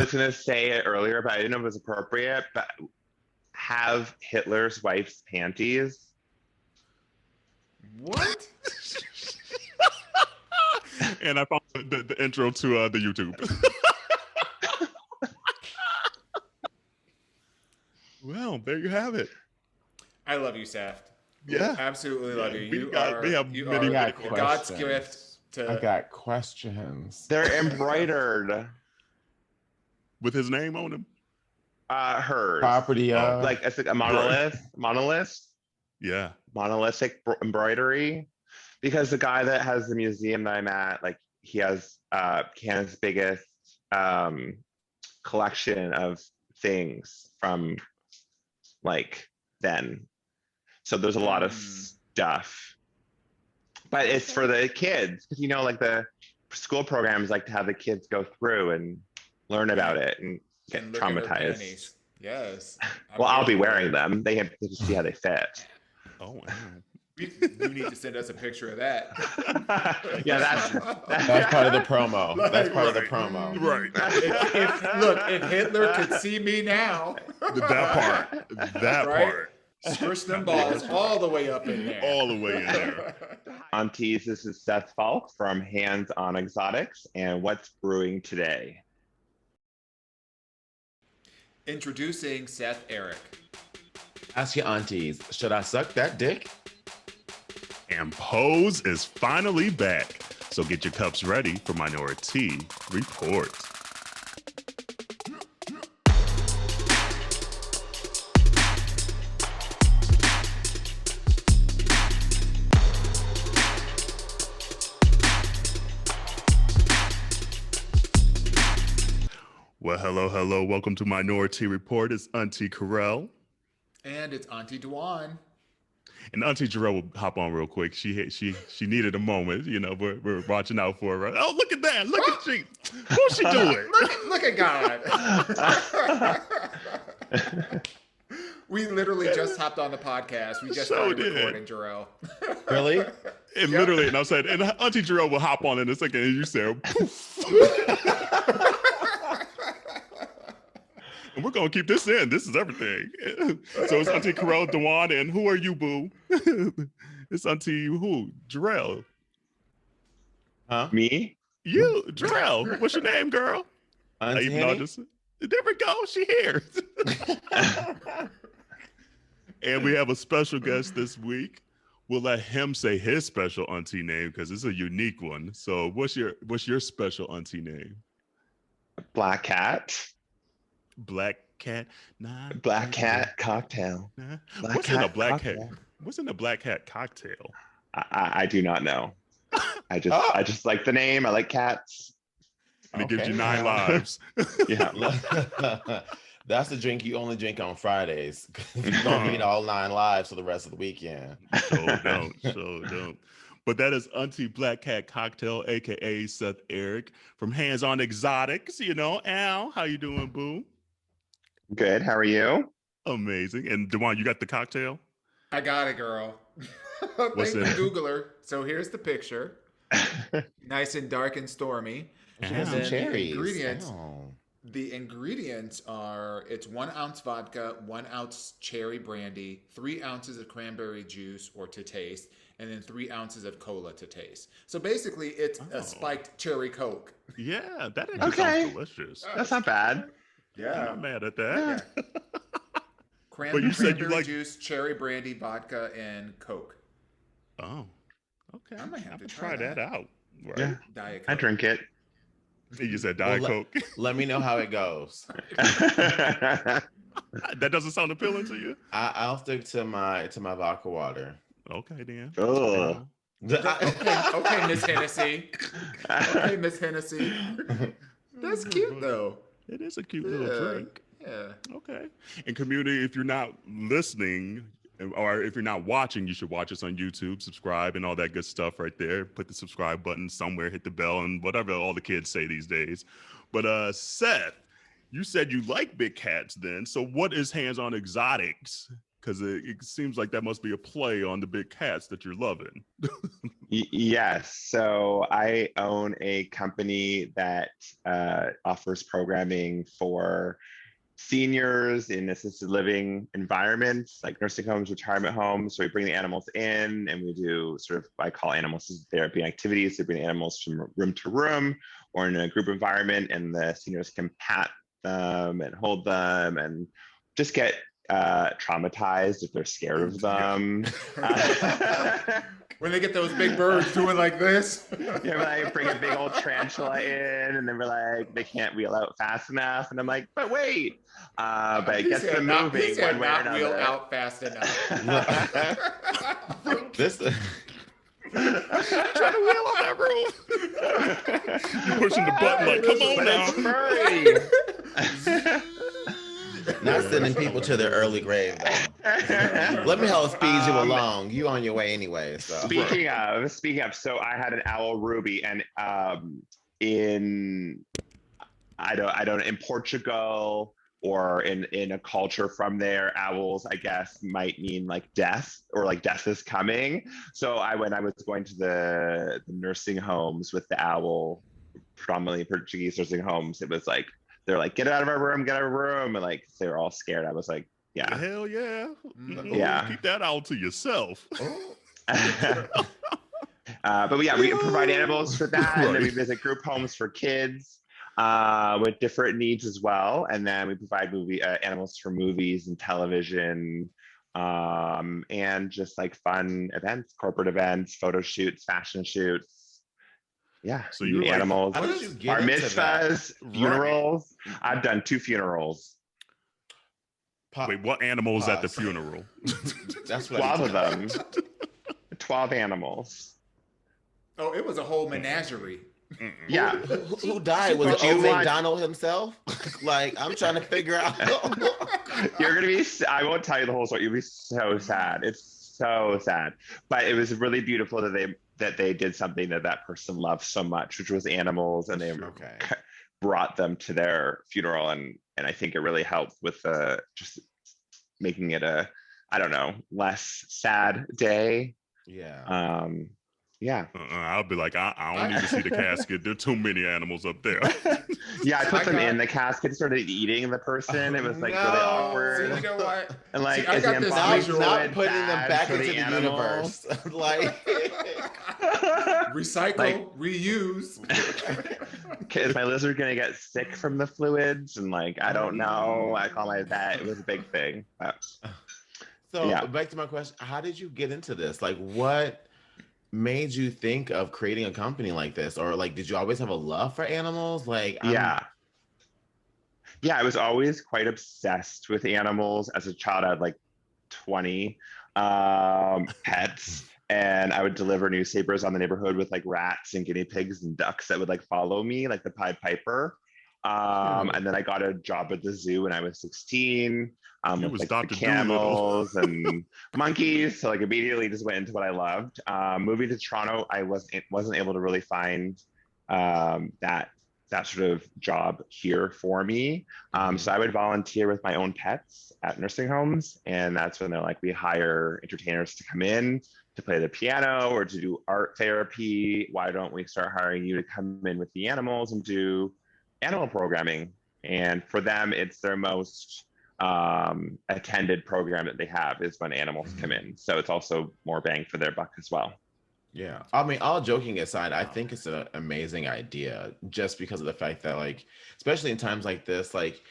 was going to say it earlier, but I didn't know if it was appropriate, but have Hitler's wife's panties. What? And I found the intro to the YouTube. Well, there you have it. I love you, Seth. Yeah. Absolutely love you. You we have many God's gift to... I got questions. They're embroidered. With his name on them? Hers. Property of... Like, it's like a monolith. Yeah. Monolithic embroidery. Because the guy that has the museum that I'm at, like, he has Canada's biggest collection of things from, like, then. So there's a lot of stuff. But it's for the kids. Because, you know, like, the school programs like to have the kids go through and learn about it and get traumatized. Yes. Well, I'll be wearing them. They have to see how they fit. Oh, wow. You need to send us a picture of that. Yeah, that's part of the promo. That's part of the promo. Right. If Hitler could see me now. That part. Squish them balls all the way up in there. All the way in there. Aunties, this is Seth Falk from Hands on Exotics and What's Brewing Today. Introducing Seth Erik. Ask your aunties, should I suck that dick? And Pose is finally back. So get your cups ready for Minoritea Report. Well, hello. Welcome to Minoritea Report. It's Auntie Kerel. And it's Auntie Dawon. And Auntie Jerrell will hop on real quick. She needed a moment, you know. We're watching out for her. Oh, look at that! Look at she. What's she doing? look at God. We literally just hopped on the podcast. We just started recording, Jerrell. Really? And literally, and I said, and Auntie Jerrell will hop on in a second, and you said, poof. And we're gonna keep this in. This is everything. So it's Auntie Kerel, Dawon, and who are you, boo? It's Auntie who? Jerrell. Huh? Me? You, Jerrell. What's your name, girl? Auntie There we go. She here. And we have a special guest this week. We'll let him say his special auntie name because it's a unique one. So what's your special auntie name? Black Cat. Black Cat. Nah. Black Cat Cocktail. Nah. Black What's in a Cat black cocktail. cat? What's in a Black Cat cocktail? I do not know. I just like the name. I like cats. And it gives you 9 lives. Yeah. That's the drink you only drink on Fridays. You don't need all 9 lives for the rest of the weekend. So don't. But that is Auntie Black Cat Cocktail, aka Seth Erik from Hands on Exotics. You know, Al, how you doing, boo? Good. How are you? Amazing. And Dawon, you got the cocktail? I got it, girl. What's Thank in you, Googler. So here's the picture. Nice and dark and stormy. She And got some then cherries. The ingredients are, it's 1 ounce vodka, 1 ounce cherry brandy, 3 ounces of cranberry juice or to taste, and then 3 ounces of cola to taste. So basically, it's a spiked cherry Coke. Yeah, that actually sounds delicious. That's not bad. Yeah. I'm not mad at that. Yeah. But you said you cranberry like juice, cherry brandy, vodka, and Coke. Oh, okay. I might have to try that out. Right? Yeah. Diet Coke. I drink it. You said Diet Coke. Let me know how it goes. That doesn't sound appealing to you? I'll stick to my vodka water. Okay, then. Oh. Okay, Miss Hennessy. Okay, Miss Hennessy. That's cute, though. It is a cute little drink. Yeah. Okay. And community, if you're not listening or if you're not watching, you should watch us on YouTube, subscribe and all that good stuff right there. Put the subscribe button somewhere, hit the bell and whatever all the kids say these days. But Seth, you said you like big cats then. So what is Hands on Exotics Because it seems like that must be a play on the big cats that you're loving. Yes. So I own a company that offers programming for seniors in assisted living environments like nursing homes, retirement homes. So we bring the animals in and we do sort of, I call animals therapy activities. We bring the animals from room to room or in a group environment, and the seniors can pat them and hold them and just get traumatized if they're scared of them. When they get those big birds doing like this. Yeah, like bring a big old tarantula in, and then we're like, they can't wheel out fast enough, and I'm like, but wait, but it gets them moving one way or another. Wheel out fast enough. This. Trying to wheel on that room. You're pushing the button like, come on now. It's furry. Not sending people to their early grave, though. Let me help speed you along. You on your way anyway. So. Speaking of, so I had an owl Ruby, and in Portugal or in a culture from there, owls, I guess, might mean like death or like death is coming. So when I was going to the nursing homes with the owl, predominantly Portuguese nursing homes, it was like, they're like, get out of our room, get out of our room. And like, they were all scared. I was like, yeah. Hell yeah. Yeah. Keep that owl to yourself. But yeah, we provide animals for that. Right. And then we visit group homes for kids with different needs as well. And then we provide animals for movies and television and just like fun events, corporate events, photo shoots, fashion shoots. Yeah, so you animals, how did you get bar into mitzvahs, that? funerals. I've done 2 funerals. Wait, what animals at the funeral? That's what 12 of them. 12 animals. Oh, it was a whole menagerie. Yeah. Who died? Was Would it you Old want- McDonald himself? Like, I'm trying to figure out. You're gonna be. I won't tell you the whole story. You'll be so sad. It's so sad. But it was really beautiful that they did something that person loved so much, which was animals, and they brought them to their funeral, and I think it really helped with just making it a, I don't know, less sad day. Yeah. Yeah. I'll be like, I don't need to see the casket. There are too many animals up there. Yeah, I put them in the casket, started eating the person. It was like really awkward. See, you know what? And like, See, I is got the this embalming visual. Not fluid putting them bad back for into the animal? universe. Like, Recycle, reuse. Is my lizard gonna get sick from the fluids? And like, I don't know. I call my vet. It was a big thing. so Yeah. back to my question: how did you get into this? Like, what made you think of creating a company like this, or like, did you always have a love for animals? Like, Yeah, I was always quite obsessed with animals. As a child, I had like 20 pets, and I would deliver newspapers on the neighborhood with like rats and guinea pigs and ducks that would like follow me, like the Pied Piper. And then I got a job at the zoo when I was 16. With like the camels and monkeys. So like immediately just went into what I loved. Moving to Toronto, I wasn't able to really find that sort of job here for me. So I would volunteer with my own pets at nursing homes, and that's when they're like, we hire entertainers to come in to play the piano or to do art therapy. Why don't we start hiring you to come in with the animals and do animal programming? And for them, it's their most attended program that they have is when animals come in. So it's also more bang for their buck as well. Yeah. I mean, all joking aside, I think it's an amazing idea just because of the fact that, like, especially in times like this, like,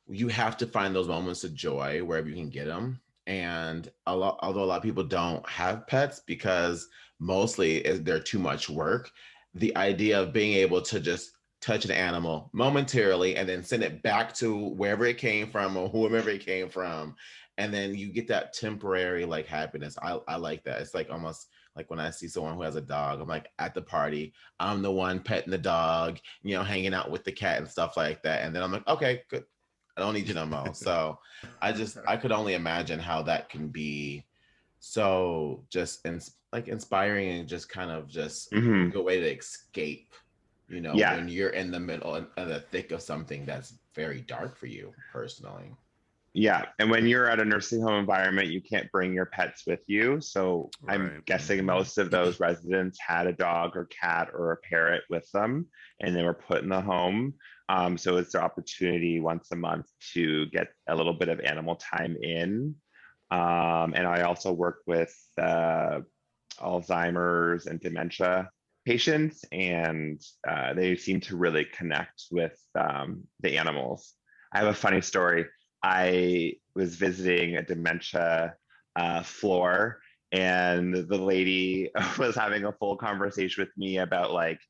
you have to find those moments of joy wherever you can get them. And although a lot of people don't have pets because mostly they're too much work, the idea of being able to just touch an animal momentarily and then send it back to wherever it came from or whoever it came from, and then you get that temporary like happiness. I like that. It's like almost like when I see someone who has a dog, I'm like at the party, I'm the one petting the dog, you know, hanging out with the cat and stuff like that, and then I'm like, okay, good, I don't need you no more. So I could only imagine how that can be so just like inspiring and just kind of just a good way to escape, you know, when you're in the middle and the thick of something that's very dark for you personally. Yeah, and when you're at a nursing home environment, you can't bring your pets with you. So I'm Right. guessing most of those residents had a dog or cat or a parrot with them, and they were put in the home. So it's their opportunity once a month to get a little bit of animal time in. And I also work with Alzheimer's and dementia patients, and they seem to really connect with the animals. I have a funny story. I was visiting a dementia floor, and the lady was having a full conversation with me about like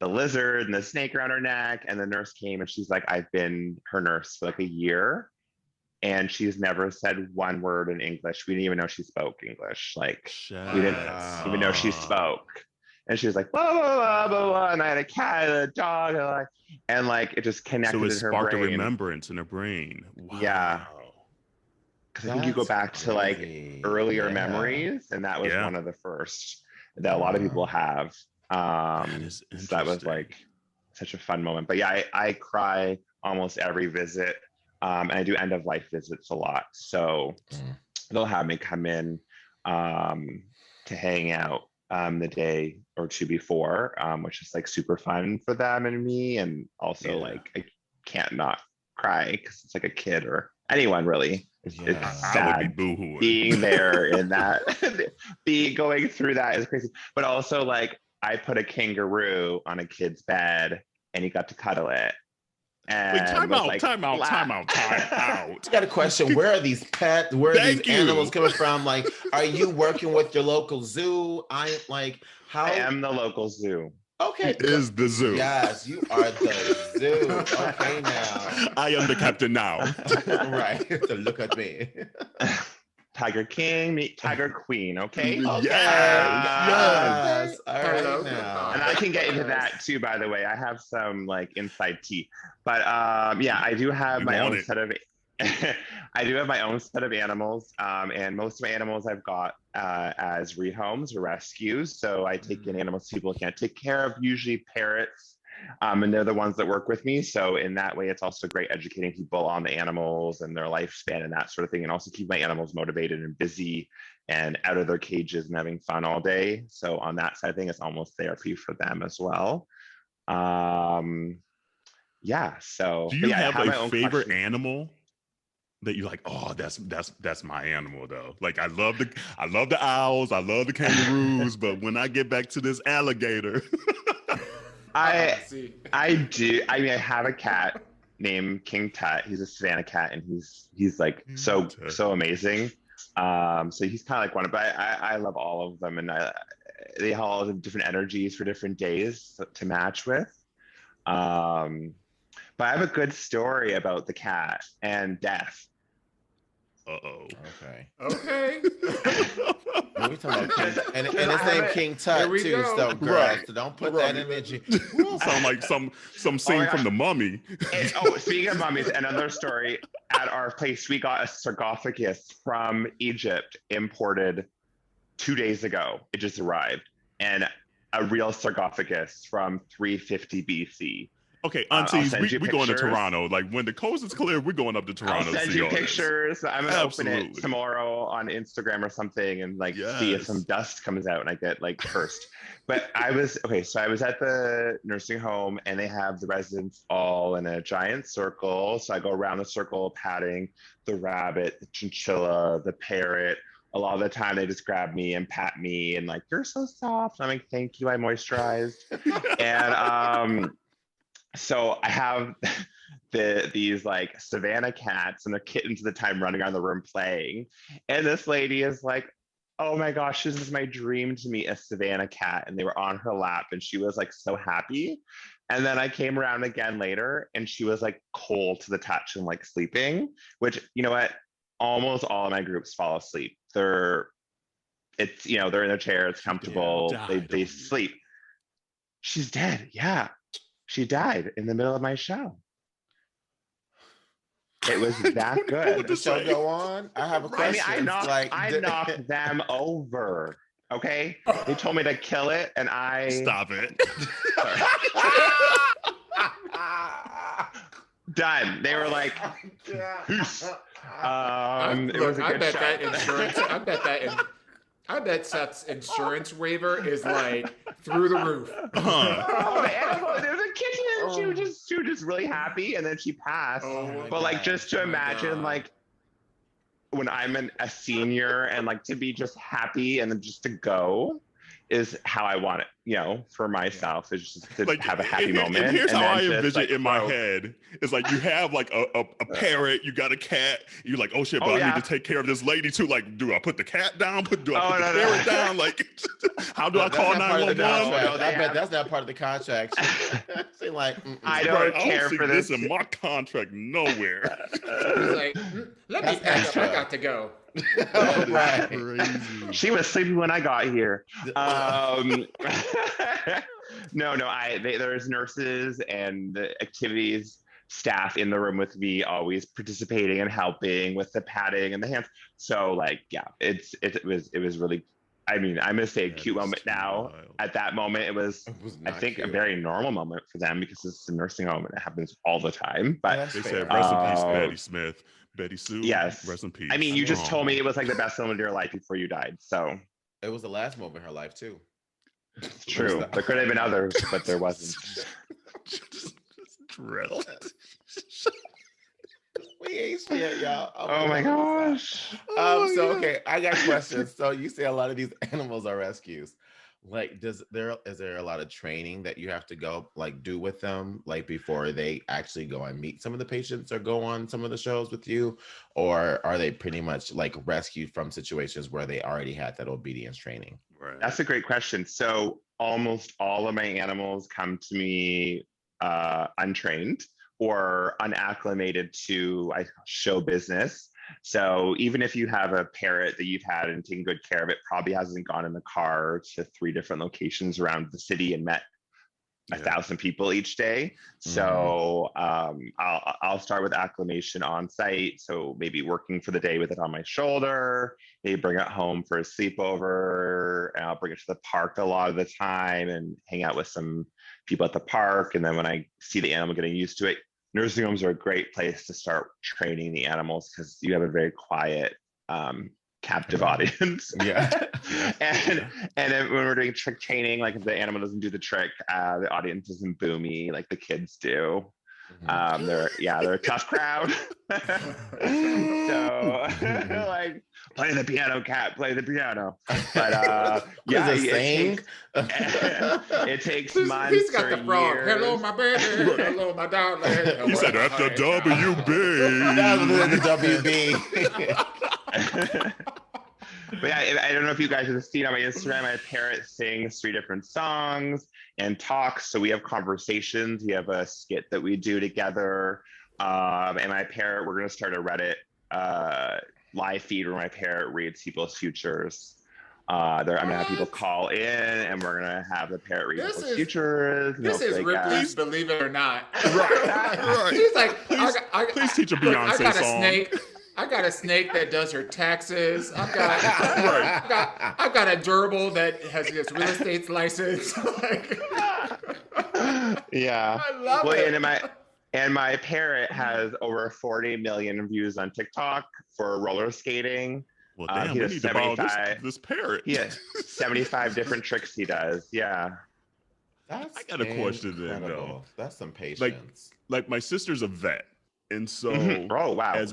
the lizard and the snake around her neck. And the nurse came and she's like, I've been her nurse for like a year, and she's never said one word in English. We didn't even know she spoke English. Like, we didn't even know she spoke. And she was like, blah, blah, blah, blah, blah. And I had a cat, and a dog, and like it just connected So it in her sparked a brain. remembrance in her brain. Wow. Yeah. Because I think you go back to like earlier memories, and that was one of the first that a lot of people have. That is So that was like such a fun moment. But yeah, I cry almost every visit. And I do end of life visits a lot. So they'll have me come in to hang out the day or two before, which is like super fun for them and me. And also like I can't not cry because it's like a kid or anyone really. It's sad. I would be boohooing. Being there in that, going through that is crazy. But also like I put a kangaroo on a kid's bed and he got to cuddle it. And wait, time out. I got a question. Where are these pets? Where are these animals coming from? Like, are you working with your local zoo? I am the local zoo. Okay. He is the zoo. Yes, you are the zoo. Okay, now. I am the captain now. Right. So look at me. Tiger King, meet Tiger Queen, okay? Yes. All right now. And I can get into that too, by the way. I have some like inside tea. But yeah, I do have my own set of I do have my own set of animals. And most of my animals I've got as rehomes or rescues. So I take in animals people can't take care of, usually parrots. And they're the ones that work with me. So in that way, it's also great educating people on the animals and their lifespan and that sort of thing. And also keep my animals motivated and busy and out of their cages and having fun all day. So on that side of thing, it's almost therapy for them as well. Yeah. So do you have a favorite animal that you're like, oh, that's my animal though? Like I love the owls, I love the kangaroos, but when I get back to this alligator. I do. I mean, I have a cat named King Tut. He's a Savannah cat, and he's like so amazing. So he's kind of like one, but I love all of them, and they all have different energies for different days to match with. But I have a good story about the cat and death. Uh-oh. Okay. We talking about King, and his name King Tut too, so girl. Right. So don't put that image. Sound like some scene from The Mummy. Speaking of mummies, another story. At our place, we got a sarcophagus from Egypt, imported 2 days ago. It just arrived, and a real sarcophagus from 350 BC. Okay, aunties, we going to Toronto. Like when the coast is clear, we're going up to Toronto. I'll send you pictures. I'm gonna open it tomorrow on Instagram or something and like see if some dust comes out and I get like cursed. But I was at the nursing home and they have the residents all in a giant circle. So I go around the circle patting the rabbit, the chinchilla, the parrot. A lot of the time they just grab me and pat me and like, you're so soft. I'm like, thank you, I moisturized. And so I have these like Savannah cats and their kittens at the time running around the room playing. And this lady is like, oh my gosh, this is my dream to meet a Savannah cat. And they were on her lap and she was like so happy. And then I came around again later and she was like cold to the touch and like sleeping, which, you know what? Almost all of my groups fall asleep. They're in their chair, it's comfortable, they sleep. She's dead. Yeah. She died in the middle of my show. It was that good. Would the show go on? I have a question. I knocked them over. Okay? They told me to kill it and I... Stop it. Done. They were like, It was a I good bet show. that insurance. I bet Seth's insurance waiver is like through the roof. Oh, man, there was a kitten and she was just really happy, and then she passed. Oh, But like, just to my imagine, God. like, when I'm a senior and like to be just happy and then just to go is how I want it, you know, for myself, is just to Like, have a happy moment. And here's how then I just, envision like, it in my head. It's like you have like a parrot, you got a cat, you're like, oh shit, but I need to take care of this lady too. Like, do I put the cat down? Do I put the parrot down? Like, how do I call 911? I bet that's not part of the contract. Say like, I don't care see for this this. in my contract nowhere. He's like, let me pack up. I got to go. Right. Crazy. She was sleeping when I got here. No, there's nurses and the activities staff in the room with me, always participating and helping with the patting and the hands. So like, yeah, it was really, I mean, I'm gonna say a cute moment now. Wild. At that moment, it was I think cute. a very normal moment for them because it's a nursing home and it happens all the time. But They said, rest in peace, Betty Smith. Betty Sue, yes, rest in peace. I mean, you just told me it was like the best moment of your life before you died. So it was the last moment in her life too. it's true. There could have been others, but there wasn't. just Jerrell. We ain't shit, y'all. Oh my gosh. Okay, I got questions. So you say a lot of these animals are rescues. Like, is there a lot of training that you have to go like do with them, like before they actually go and meet some of the patients or go on some of the shows with you, or are they pretty much like rescued from situations where they already had that obedience training? Right. That's a great question. So almost all of my animals come to me untrained or unacclimated to show business. So even if you have a parrot that you've had and taken good care of, it probably hasn't gone in the car to 3 different locations around the city and met 1,000 people each day. So I'll start with acclimation on site. So maybe working for the day with it on my shoulder, maybe bring it home for a sleepover, and I'll bring it to the park a lot of the time and hang out with some people at the park. And then when I see the animal getting used to it, nursing homes are a great place to start training the animals because you have a very quiet, captive audience. Yeah. and then when we're doing trick training, like if the animal doesn't do the trick, the audience isn't boomy like the kids do. They're a tough crowd. So like, play the piano, cat, play the piano. But it takes months. He's got the frog. Years. Hello, my baby. Hello, my darling. He said after WB. That was the WB. But yeah, I don't know if you guys have seen on my Instagram, my parrot sings 3 different songs and talks. So we have conversations. We have a skit that we do together. And my parrot, we're going to start a Reddit live feed where my parrot reads people's futures. I'm going to have people call in and we're going to have the parrot read people's futures. This is Ripley's Believe It or Not. Right. She's like, please teach a Beyonce I got a song. snake. I got a snake that does her taxes. I've got a gerbil that has its real estate license. Yeah. I love it. And my parrot has over 40 million views on TikTok for roller skating. Well, damn, we need to borrow this parrot. Yeah, 75 different tricks he does. Yeah. I got a question then, though. That's some patience. Like my sister's a vet, and so oh wow.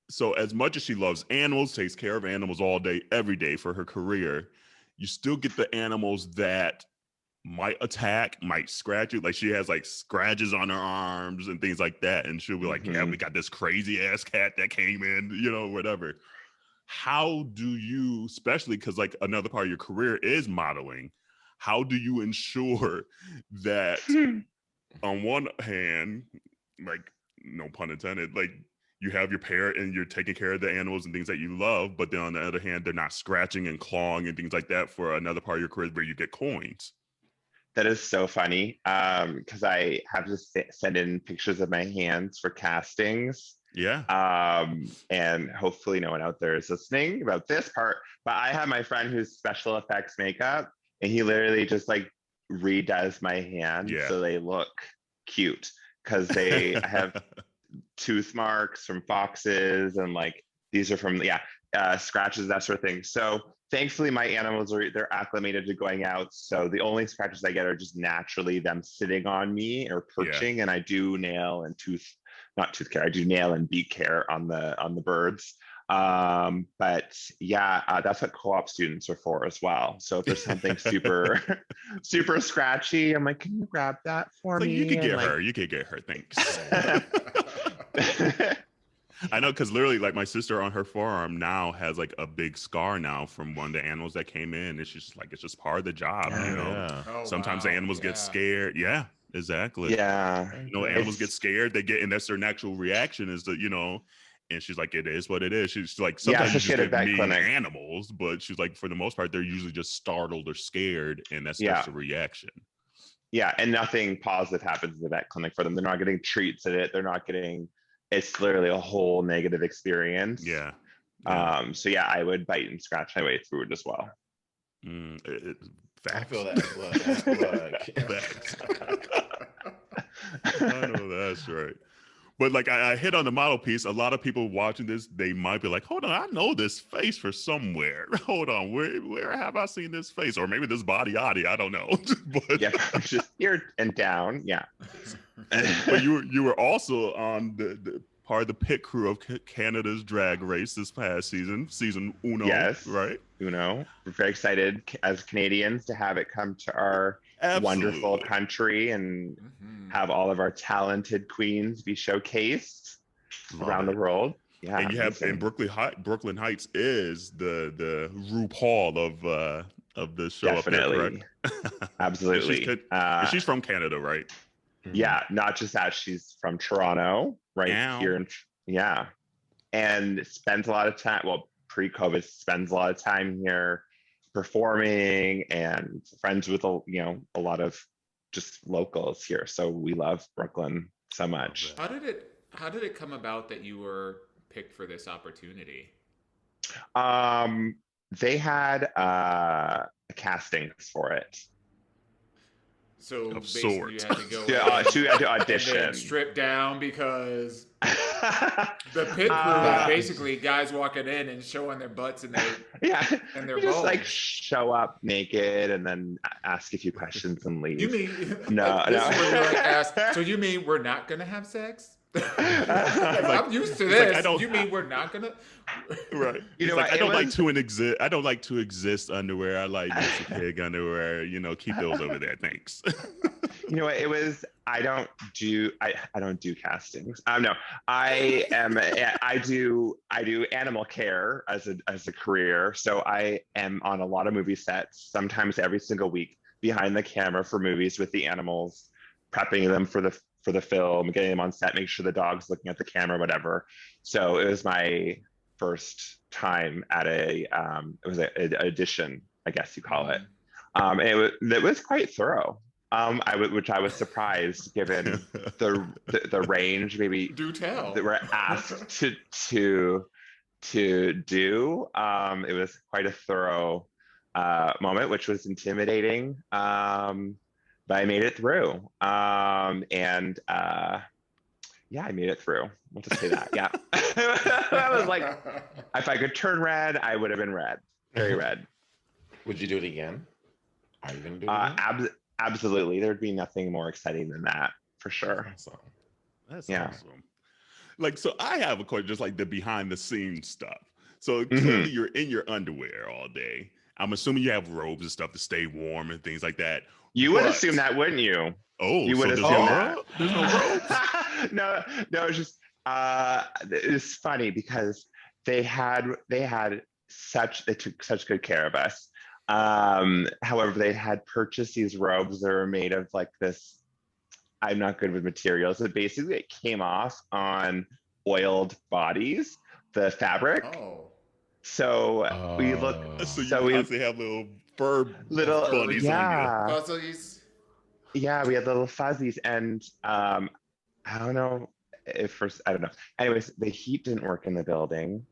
So as much as she loves animals, takes care of animals all day, every day for her career, you still get the animals that might attack, might scratch you. Like she has like scratches on her arms and things like that. And she'll be like, yeah, we got this crazy ass cat that came in, whatever. How do you, especially because like another part of your career is modeling, how do you ensure that on one hand, like no pun intended, like you have your parrot and you're taking care of the animals and things that you love, but then on the other hand, they're not scratching and clawing and things like that for another part of your career where you get coins? That is so funny because I have to send in pictures of my hands for castings. Yeah. And hopefully no one out there is listening about this part, but I have my friend who's special effects makeup and he literally just like redoes my hands so they look cute because I have tooth marks from foxes, and like these are from scratches, that sort of thing. So thankfully my animals they're acclimated to going out. So the only scratches I get are just naturally them sitting on me or perching. And I do nail and not tooth care. I do nail and beak care on the birds. But yeah, that's what co-op students are for as well. So if there's something super, super scratchy, I'm like, can you grab that for me? You could get her. You could get her. Thanks. I know, because literally, like, my sister on her forearm now has like a big scar now from one of the animals that came in. It's just like, it's just part of the job, you know. Yeah. Oh, Sometimes the animals get scared. Yeah, exactly. Yeah. You know, animals get scared. And that's their natural reaction is to, you know. And she's like, it is what it is. She's like, sometimes you just get mean animals, but she's like, for the most part, they're usually just startled or scared, and that's just a reaction. Yeah, and nothing positive happens in the vet clinic for them. They're not getting treats at it. They're not getting. It's literally a whole negative experience. Yeah. So yeah, I would bite and scratch my way through it as well. I feel that. I know that's right. But like I hit on the model piece. A lot of people watching this, they might be like, hold on, I know this face for somewhere. Hold on, where have I seen this face? Or maybe this body, I don't know. But yeah, just here and down. Yeah. But you were also on the part of the pit crew of Canada's Drag Race this past season Uno. Yes, right? Uno. We're very excited as Canadians to have it come to our wonderful country and have all of our talented queens be showcased around the world. Yeah, and you have in Brooklyn Heights is the RuPaul of the show. Definitely. Up there, correct? Absolutely. She's from Canada, right? Yeah, not just that, she's from Toronto, right here and spends a lot of time, well, pre-COVID spends a lot of time here performing and friends with a lot of just locals here. So we love Brooklyn so much. How did it come about that you were picked for this opportunity? They had castings for it. So of basically sorts. you had to go she had to audition. And then strip down because the pit crew is basically guys walking in and showing their butts and their just bones. like show up naked and then ask a few questions and leave. You mean no? So you mean we're not gonna have sex? I'm used to this. Like, you mean we're not gonna? Right. You know, like, I don't like to exist underwear. I like just pig underwear. You know, keep those over there. Thanks. You know what? It was. I don't do castings. No, I do animal care as a career. So I am on a lot of movie sets, sometimes every single week, behind the camera for movies with the animals, prepping them for the film, getting them on set, make sure the dog's looking at the camera, whatever. So it was my first time at it was an audition, I guess you call it. It was quite thorough. Which I was surprised given the range maybe do tell that we're asked to do. It was quite a thorough moment, which was intimidating. But I made it through. I made it through. We'll just say that. Yeah. I was like, if I could turn red, I would have been red. Very red. Would you do it again? Are you going to do it again? Absolutely. There'd be nothing more exciting than that, for sure. That's awesome. Like, so I have a question, just like the behind the scenes stuff. So clearly you're in your underwear all day. I'm assuming you have robes and stuff to stay warm and things like that. You would assume that, wouldn't you? Oh, you would assume that. There's no robes? No, it's just it's funny because they took such good care of us. However, they had purchased these robes that were made of like this. I'm not good with materials, but basically it came off on oiled bodies, the fabric. Oh. So we look. So we have little fur bunnies on you. Fuzzies. Yeah, we had little fuzzies, and I don't know. I don't know. Anyways, the heat didn't work in the building.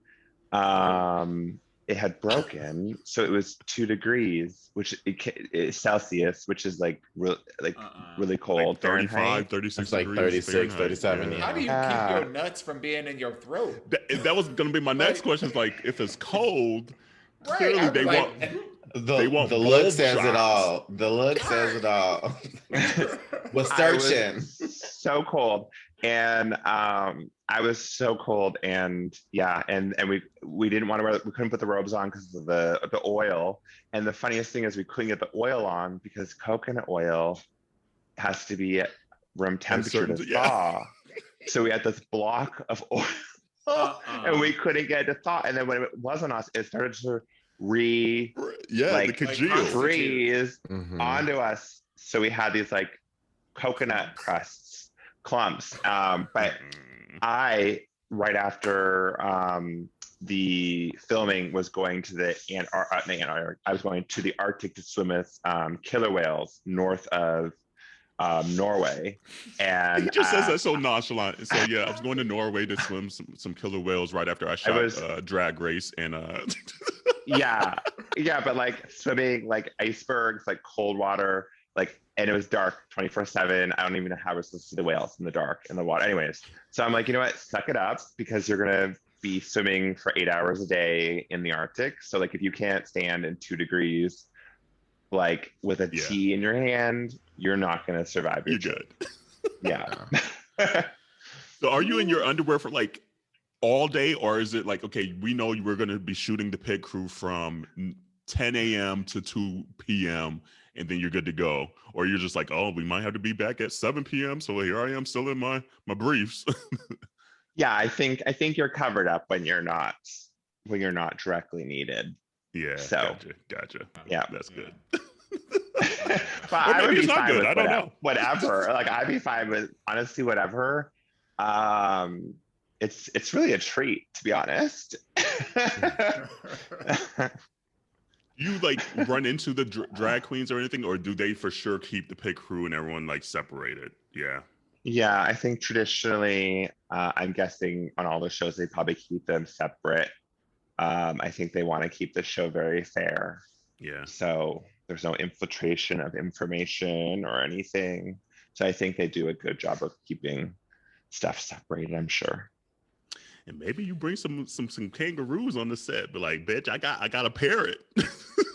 it had broken, so it was 2 degrees, which is Celsius, which is like really cold. Like 35, Fahrenheit. 36 It's like degrees 36, Fahrenheit. 37, Yeah. yeah. How do you keep your nuts from being in your throat? That was going to be my next Like- question. Is like, if it's cold, Right, clearly I'd be they like, want. The, They want the look bulb says it shots. all. The look says it all. Was I was searching. so cold, and I was so cold, and yeah, and we didn't want to we couldn't put the robes on because of the oil. And the funniest thing is we couldn't get the oil on because coconut oil has to be at room temperature to thaw. So we had this block of oil, and we couldn't get it to thaw. And then when it was on us, it started to the congeal. freeze Mhm. onto us. So we had these like coconut crusts, clumps. But I, right after the filming, was going to I was going to the Arctic to swim with killer whales north of Norway. And He just says that so nonchalant. So yeah, I was going to Norway to swim some killer whales right after I shot Drag Race and yeah, but like swimming like icebergs, like cold water, like, and it was dark 24/7. I don't even know how we're supposed to see the whales in the dark in the water. Anyways, so I'm like, you know what, suck it up, because you're gonna be swimming for 8 hours a day in the Arctic. So like, if you can't stand in 2 degrees, like with a tea in your hand, you're not gonna survive. you're good. Yeah. So are you in your underwear for like all day, or is it like, okay, we know we're going to be shooting the pit crew from 10 a.m. to 2 p.m. and then you're good to go? Or you're just like, oh, we might have to be back at 7 p.m. So here I am still in my briefs. Yeah, I think you're covered up when you're not directly needed. Yeah. So Gotcha. Yeah, That's good. but Or I would maybe be it's not fine good. with I don't know. whatever. Like, I'd be fine with honestly whatever. It's really a treat, to be honest. You like run into the drag queens or anything, or do they for sure keep the pit crew and everyone like separated? Yeah. Yeah, I think traditionally, I'm guessing on all the shows, they probably keep them separate. I think they want to keep the show very fair. Yeah. So there's no infiltration of information or anything. So I think they do a good job of keeping stuff separated, I'm sure. And maybe you bring some kangaroos on the set, but like, bitch, I got a parrot.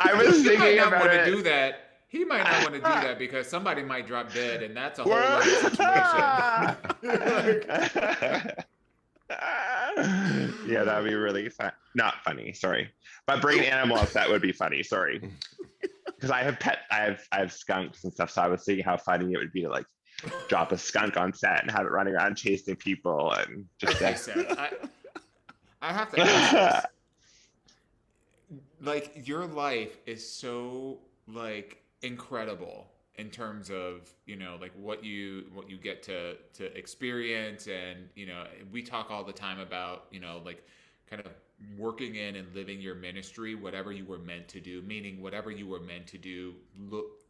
I was He might thinking not about want it. to do that. He might not want to do that because somebody might drop dead, and that's a whole other situation. Yeah, that'd be really fun. Not funny, sorry. But bring animals, that would be funny. Sorry. Because I have skunks and stuff, so I was thinking how funny it would be to like drop a skunk on set and have it running around chasing people and just Okay, Seth, I have to ask this. Like, your life is so like incredible in terms of, you know, like what you get to experience. And, you know, we talk all the time about, you know, like kind of working in and living your ministry, whatever you were meant to do, meaning whatever you were meant to do,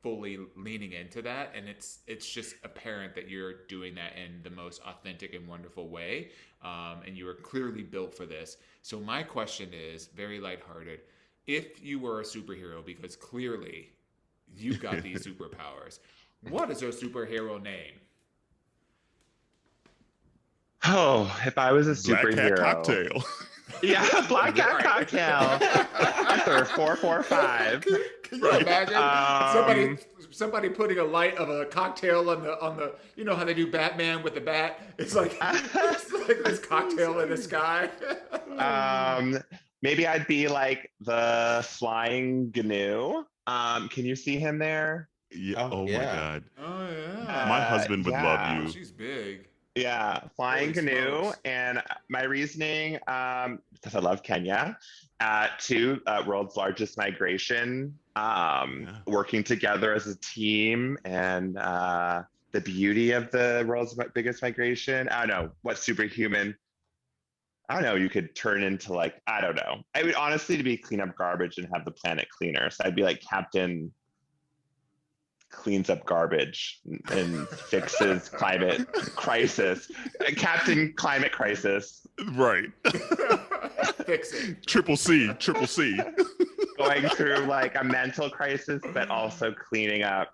fully leaning into that. And it's just apparent that you're doing that in the most authentic and wonderful way. And you are clearly built for this. So my question is very lighthearted. If you were a superhero, because clearly you've got these superpowers, what is your superhero name? Oh, if I was a Black superhero. Cat Cocktail. Yeah, Black Cat Cocktail. Arthur 445. Can you imagine somebody putting a light of a cocktail on the you know how they do Batman with the bat? It's like this cocktail in the sky. Maybe I'd be like the flying GNU. Can you see him there? Yeah. Oh yeah. my God. Oh yeah. My husband would love you. She's big. Yeah, flying Holy canoe. smokes. And my reasoning, because I love Kenya, to world's largest migration, working together as a team, and the beauty of the world's biggest migration. I don't know, what superhuman, I don't know, you could turn into like, I don't know. I would honestly to be clean up garbage and have the planet cleaner. So I'd be like Captain cleans up garbage and fixes climate crisis. Captain Climate Crisis. Right. Fix it. Triple C. Going through like a mental crisis, but also cleaning up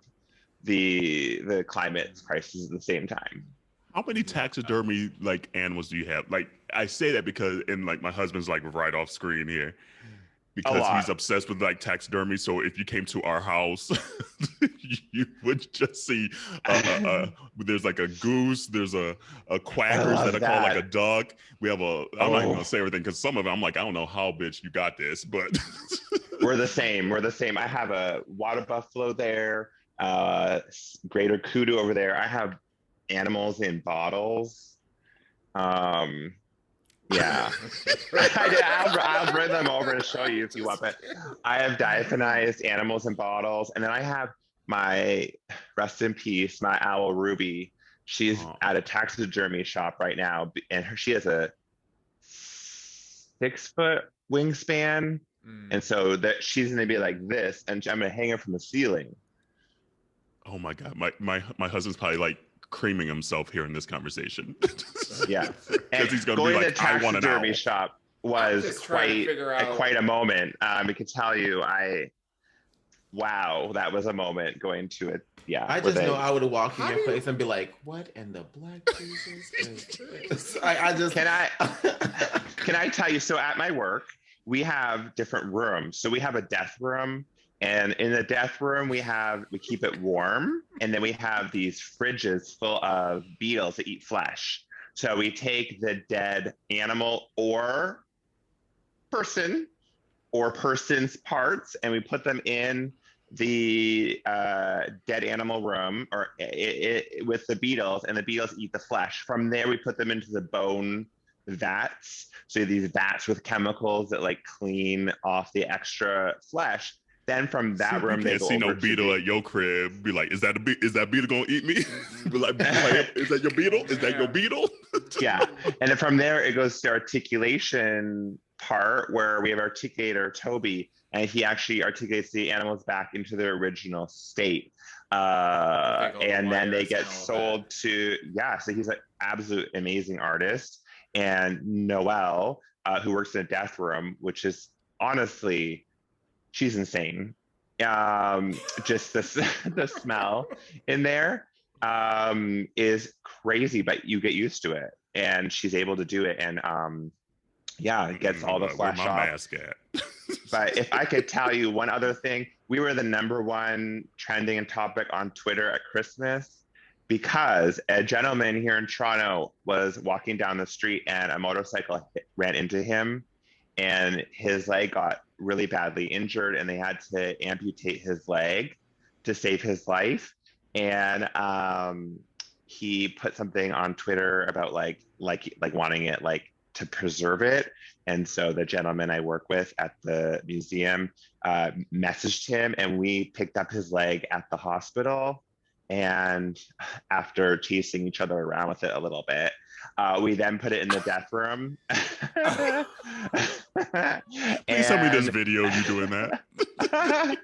the climate crisis at the same time. How many taxidermy like animals do you have? Like I say that because like my husband's like right off screen here because he's obsessed with like taxidermy. So if you came to our house, you would just see there's like a goose, there's a quackers that I call like a duck. We have I'm not even gonna say everything because some of it I'm like I don't know how bitch you got this, but we're the same. I have a water buffalo there, greater kudu over there. I have animals in bottles. Yeah. I'll bring them over and show you if you want, but I have diaphanized animals in bottles, and then I have my, rest in peace, my owl Ruby. She's at a taxidermy shop right now, and she has a 6-foot wingspan, and so that she's gonna be like this, and I'm gonna hang her from the ceiling. Oh my God, my husband's probably like creaming himself here in this conversation. Yeah, because he's gonna going be like, to I want an owl. taxidermy shop was quite a moment. I can tell you, wow, that was a moment going to it. Yeah, I just know I would walk in your place and be like, "What in the black Jesus is this?" I just can I tell you? So at my work, we have different rooms. So we have a death room. And in the death room, we keep it warm. And then we have these fridges full of beetles that eat flesh. So we take the dead animal or person or person's parts, and we put them in the dead animal room or with the beetles, and the beetles eat the flesh. From there, we put them into the bone vats. So these vats with chemicals that like clean off the extra flesh. Then from that room, they go see over no beetle at your crib. Be like, is that beetle gonna eat me? Be like, is that your beetle? Is that your beetle? Yeah, and then from there it goes to articulation part where we have articulator Toby, and he actually articulates the animals back into their original state. And then they get sold to so he's an absolute amazing artist. And Noelle, who works in a death room, which is honestly. She's insane. Just the smell in there is crazy, but you get used to it. And she's able to do it. And it gets all the flesh off. Where my mask at? But if I could tell you one other thing, we were the #1 trending topic on Twitter at Christmas because a gentleman here in Toronto was walking down the street and a motorcycle ran into him. And his leg got really badly injured, and they had to amputate his leg to save his life. And he put something on Twitter about like wanting it like to preserve it. And so the gentleman I work with at the museum messaged him, and we picked up his leg at the hospital. And after chasing each other around with it a little bit, we then put it in the death room. Please tell me there's video of you doing that.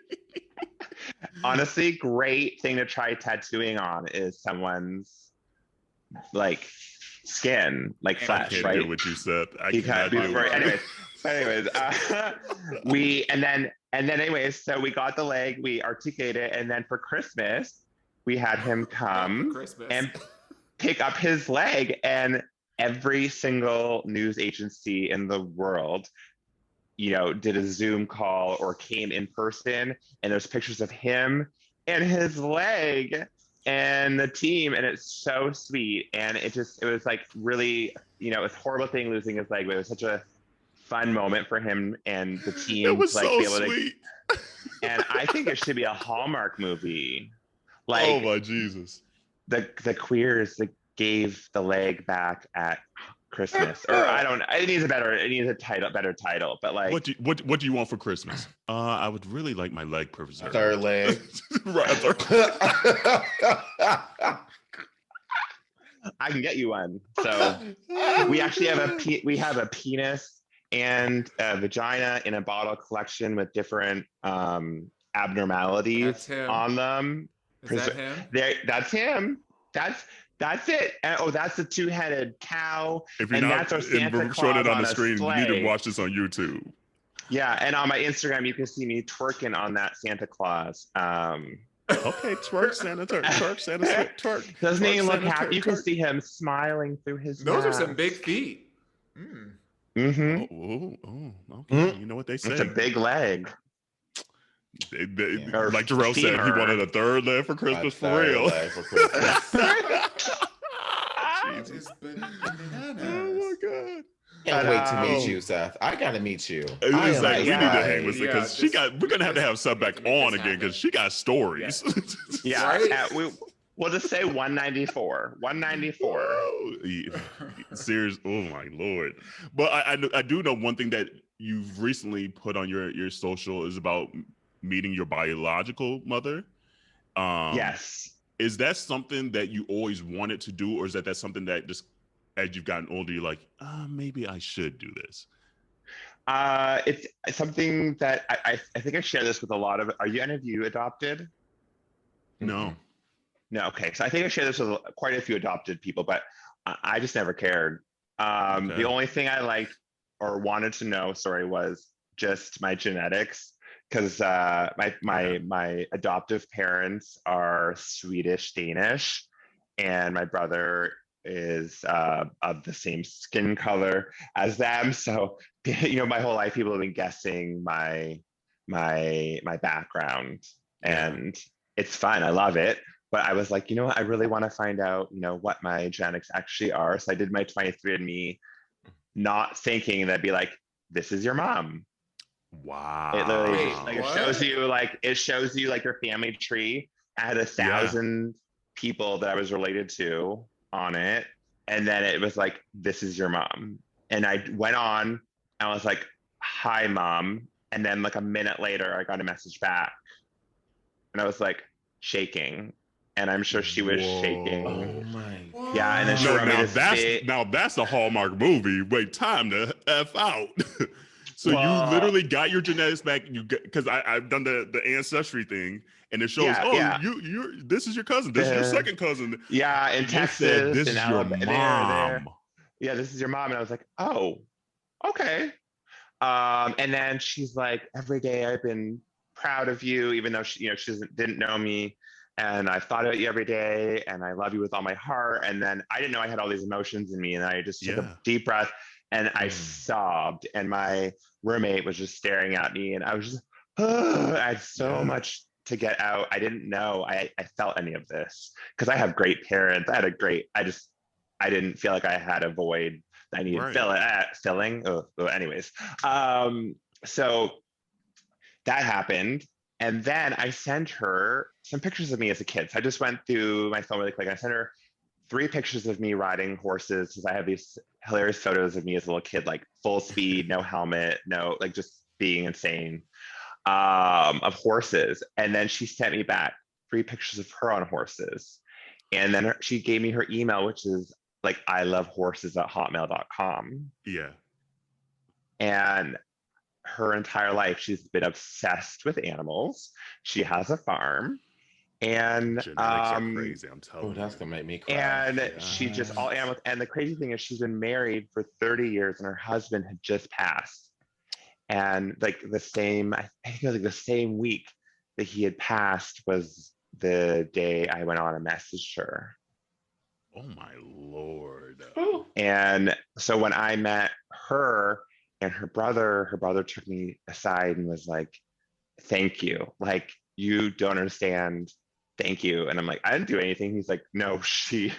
Honestly, great thing to try tattooing on is someone's like skin, like flesh, I can't right? do what you said. Anyways, so we got the leg, we articulated it, and then for Christmas, we had him come and pick up his leg, and every single news agency in the world, did a Zoom call or came in person, and there's pictures of him and his leg and the team, and it's so sweet. And it was like really, it's a horrible thing losing his leg, but it was such a fun moment for him and the team. It was like, so sweet. And I think it should be a Hallmark movie. Like, oh my Jesus. The queers that gave the leg back at Christmas, or I don't know. It needs a better title. But like, what do you want for Christmas? I would really like my leg preserved. Third leg. Right. I can get you one. So we actually have a penis and a vagina in a bottle collection with different abnormalities on them. Is that him? That's him. That's it. And, oh, that's the two-headed cow. If you're And not, that's our Santa and we're showing Claus it on on the a screen, you need to sleigh. watch this on YouTube. Yeah, and on my Instagram, you can see me twerking on that Santa Claus. Okay, twerk Santa, twerk Santa, twerk. Doesn't twerk, he look Santa, happy? You can twerk. see him smiling through his Those are some mask. big feet. Mm. Mm-hmm. Okay. You know what they say. It's a big leg. Or Like Jerrell said, he femur. wanted a third leg for Christmas, for Third real. leg for Christmas. It is bananas. Oh my God. Can't wait to meet Oh. you, Seth. I gotta meet you. It's I am like, we need to excited. hang with her Yeah, because we're gonna have to have Seth back on again because she got stories. Yeah, Right? we'll just say 194. 194. Whoa. Serious. Oh my Lord. But I do know one thing that you've recently put on your social is about meeting your biological mother. Yes. Is that something that you always wanted to do, or is that something that just as you've gotten older, you're like, maybe I should do this? It's something that I think I share this with a lot of. Are you any of you adopted? No. No. Okay. So I think I share this with quite a few adopted people, but I just never cared. The only thing I liked or wanted to know, was just my genetics, because my adoptive parents are Swedish Danish, and my brother is of the same skin color as them. So my whole life people have been guessing my background, and it's fun. I love it. But I was like, I really want to find out, what my genetics actually are. So I did my 23andMe, not thinking that'd be like, this is your mom. Wow. It literally Wait, it shows you like your family tree. I had 1,000 people that I was related to on it. And then it was like, this is your mom. And I went on, and I was like, hi, mom. And then like a minute later, I got a message back. And I was like shaking. And I'm sure she was shaking. Oh my. Yeah, and then she wrote me this now that's a Hallmark movie. Wait, time to F out. So Well, you literally got your genetics back. Because I've done the ancestry thing, and it shows, you this is your cousin. This is your second cousin. Yeah, in And Texas, said, this in is your Alabama, mom. Yeah, this is your mom. And I was like, oh, okay. And then she's like, every day I've been proud of you, even though she didn't know me. And I thought about you every day, and I love you with all my heart. And then I didn't know I had all these emotions in me, and I just took a deep breath, and I sobbed. And my roommate was just staring at me, and I was just, I had so much to get out. I didn't know I felt any of this because I have great parents. I didn't feel like I had a void I needed filling. Anyways, so that happened. And then I sent her some pictures of me as a kid. So I just went through my phone really quick. I sent her 3 pictures of me riding horses, because I have these hilarious photos of me as a little kid, like full speed, no helmet, like just being insane, of horses. And then she sent me back 3 pictures of her on horses. And then she gave me her email, which is like, ilovehorses@hotmail.com. Yeah. And her entire life, she's been obsessed with animals. She has a farm, and Genetics are crazy, I'm telling you. That's gonna make me cry. And she just all animals. And the crazy thing is, she's been married for 30 years, and her husband had just passed. And like I think it was like the same week that he had passed was the day I went on and messaged her. Oh my Lord. And so when I met her and her brother took me aside and was like, thank you. Like, you don't understand. Thank you. And I'm like, I didn't do anything. He's like, no, she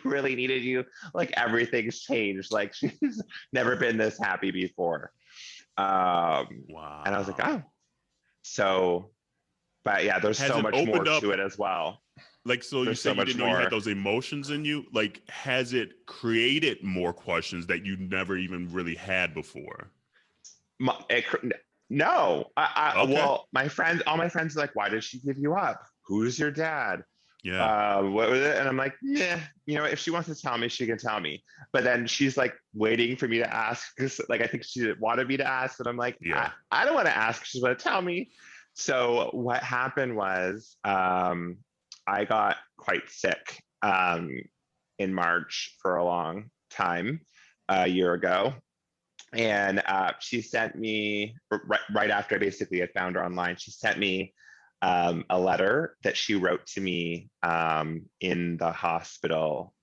really needed you. Like, everything's changed. Like, she's never been this happy before. Wow. And I was like, oh. So, but yeah, there's so much more to it as well. Like, so you said you didn't know you had those emotions in you. Like, has it created more questions that you never even really had before? No. Okay. Well, all my friends are like, why did she give you up? Who's your dad? Yeah. What was it? And I'm like, yeah, if she wants to tell me, she can tell me. But then she's like waiting for me to ask, because like I think she wanted me to ask, and I'm like, Yeah. I don't want to ask. She's going to tell me. So what happened was, I got quite sick, in March for a long time, a year ago. And she sent me, right after basically I found her online, she sent me a letter that she wrote to me in the hospital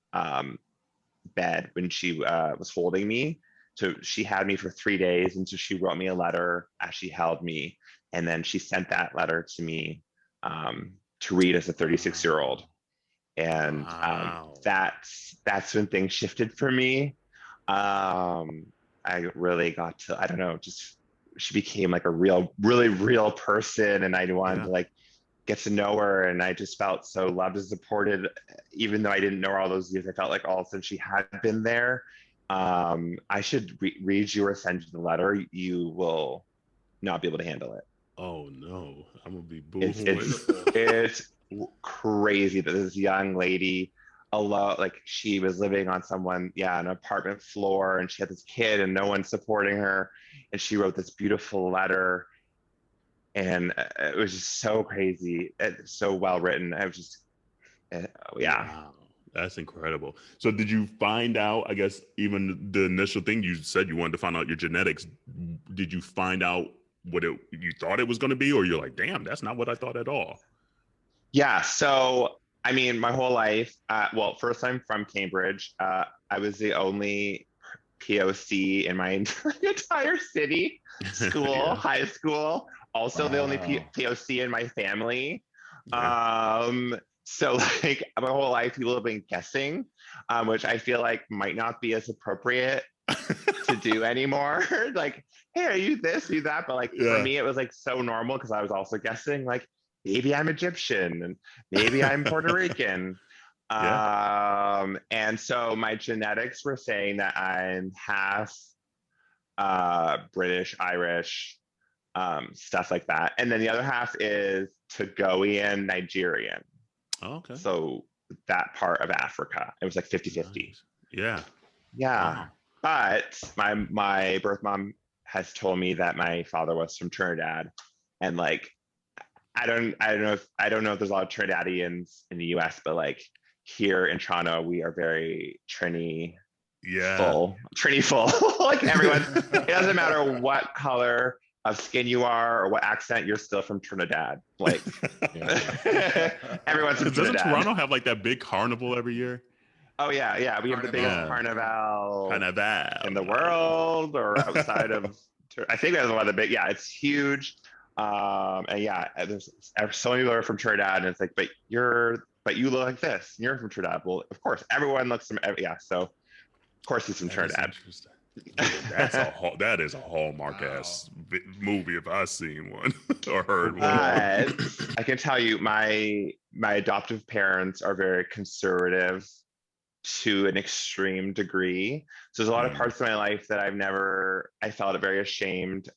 bed when she was holding me. So she had me for 3 days. And so she wrote me a letter as she held me. And then she sent that letter to me to read as a 36-year-old. And Wow. that's when things shifted for me. I really got to, I don't know, just she became like a really real person, and I wanted to like get to know her, and I just felt so loved and supported, even though I didn't know her all those years. I felt like all of a sudden she had been there. I should read you or send you the letter. You will not be able to handle it. Oh no, I'm gonna be It's crazy that this young lady alone, like she was living on an apartment floor, and she had this kid and no one supporting her, and she wrote this beautiful letter, and it was just so crazy, so well written. I was just Wow, that's incredible. So did you find out, I guess, even the initial thing you said you wanted to find out your genetics, did you find out what you thought it was going to be, or you're like, damn, that's not what I thought at all? Yeah, so I mean, my whole life, first I'm from Cambridge. I was the only POC in my entire city, school, high school. Also the only POC in my family. So like my whole life people have been guessing, which I feel like might not be as appropriate to do anymore. Like, hey, are you this, are you that? But like for me, it was like so normal because I was also guessing like, maybe I'm Egyptian and maybe I'm Puerto Rican. And so my genetics were saying that I'm half British, Irish, stuff like that. And then the other half is Togoian, Nigerian. Oh, okay. So that part of Africa, it was like 50-50. Nice. Yeah. Wow. But my birth mom has told me that my father was from Trinidad, and like I don't know if there's a lot of Trinidadians in the US, but like here in Toronto, we are very Trini full. Like everyone, it doesn't matter what color of skin you are or what accent, you're still from Trinidad. Like everyone's from Trinidad. Doesn't Toronto have like that big carnival every year? Oh yeah. We have the biggest carnival in the world, or outside of. I think that's one of the big. Yeah, it's huge. And yeah, there's so many people are from Trinidad, and it's like, but you look like this, and you're from Trinidad. Well, of course, everyone looks from so of course he's from Trinidad. That is a hallmark ass movie if I've seen one or heard one. I can tell you, my adoptive parents are very conservative to an extreme degree. So there's a lot of parts of my life that I felt very ashamed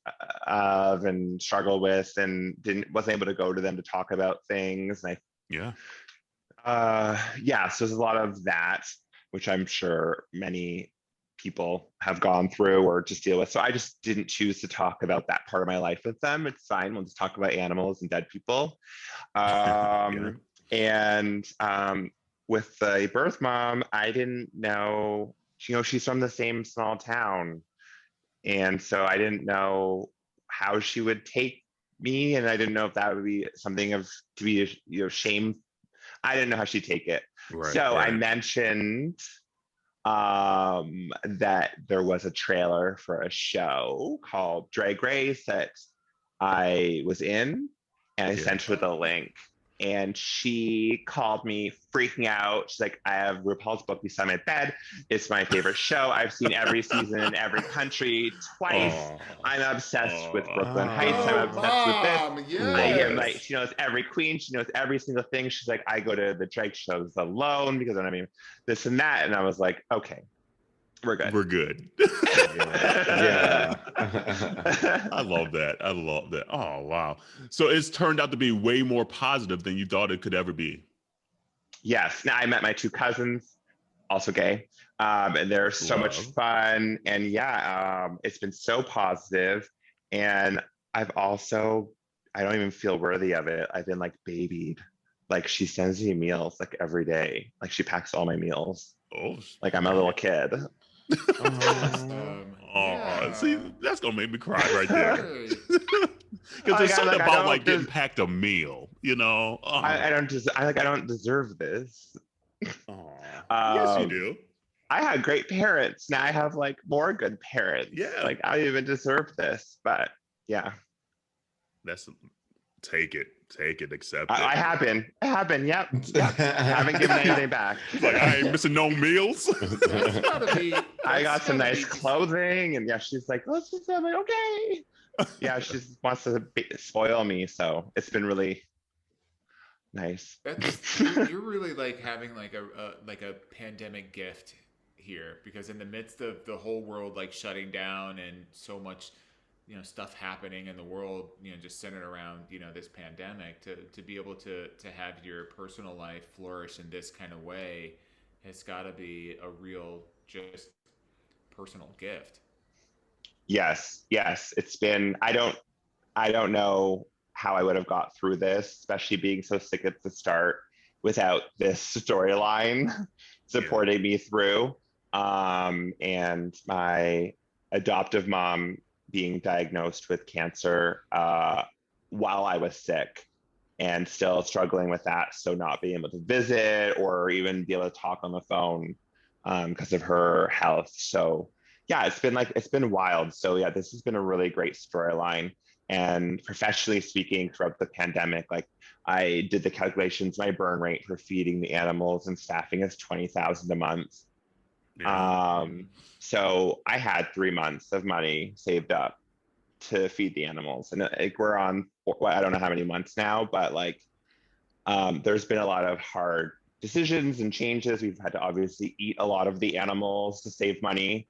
of and struggled with, and wasn't able to go to them to talk about things. And so there's a lot of that, which I'm sure many people have gone through or just deal with. So I just didn't choose to talk about that part of my life with them. It's fine. We'll just talk about animals and dead people. And with the birth mom, I didn't know, she's from the same small town. And so I didn't know how she would take me. And I didn't know if that would be something to be, shame. I didn't know how she'd take it. I mentioned that there was a trailer for a show called Drag Race that I was in, and I sent her the link. And she called me freaking out. She's like, I have RuPaul's book beside my bed. It's my favorite show. I've seen every season in every country twice. I'm obsessed with Brooklyn Heights. I'm obsessed with this. I am like, she knows every queen. She knows every single thing. She's like, I go to the drag shows alone because I mean this and that. And I was like, okay, we're good. Yeah. I love that. Oh, wow. So it's turned out to be way more positive than you thought it could ever be. Yes. Now I met my two cousins, also gay. And they're so much fun. And it's been so positive. And I don't even feel worthy of it. I've been like babied Like she sends me meals like every day. Like she packs all my meals. Oh, Like I'm a little kid. See, that's gonna make me cry right there. Because there's something I about like getting packed a meal, you know. I don't deserve this. Yes, you do. I had great parents. Now I have like more good parents. Yeah. Like I don't even deserve this, but yeah. Take it, accept it. I have been. Yep. I haven't given anything back. Like I ain't missing no meals. I got some nice clothing, and yeah, she's like, let's just have it. Okay. Yeah, she just wants to spoil me, so it's been really nice. You're really like having like a pandemic gift here, because in the midst of the whole world like shutting down and so much stuff happening in the world, just centered around this pandemic, to be able to have your personal life flourish in this kind of way has got to be a real just personal gift. Yes, it's been. I don't know how I would have got through this, especially being so sick at the start, without this storyline supporting me through. And my adoptive mom being diagnosed with cancer while I was sick and still struggling with that. So not being able to visit or even be able to talk on the phone because of her health. So yeah, it's been wild. So yeah, this has been a really great storyline. And professionally speaking, throughout the pandemic, like I did the calculations, my burn rate for feeding the animals and staffing is $20,000 a month. Yeah. So I had 3 months of money saved up to feed the animals, and like we're on, I don't know how many months now, but like there's been a lot of hard decisions and changes. We've had to obviously eat a lot of the animals to save money.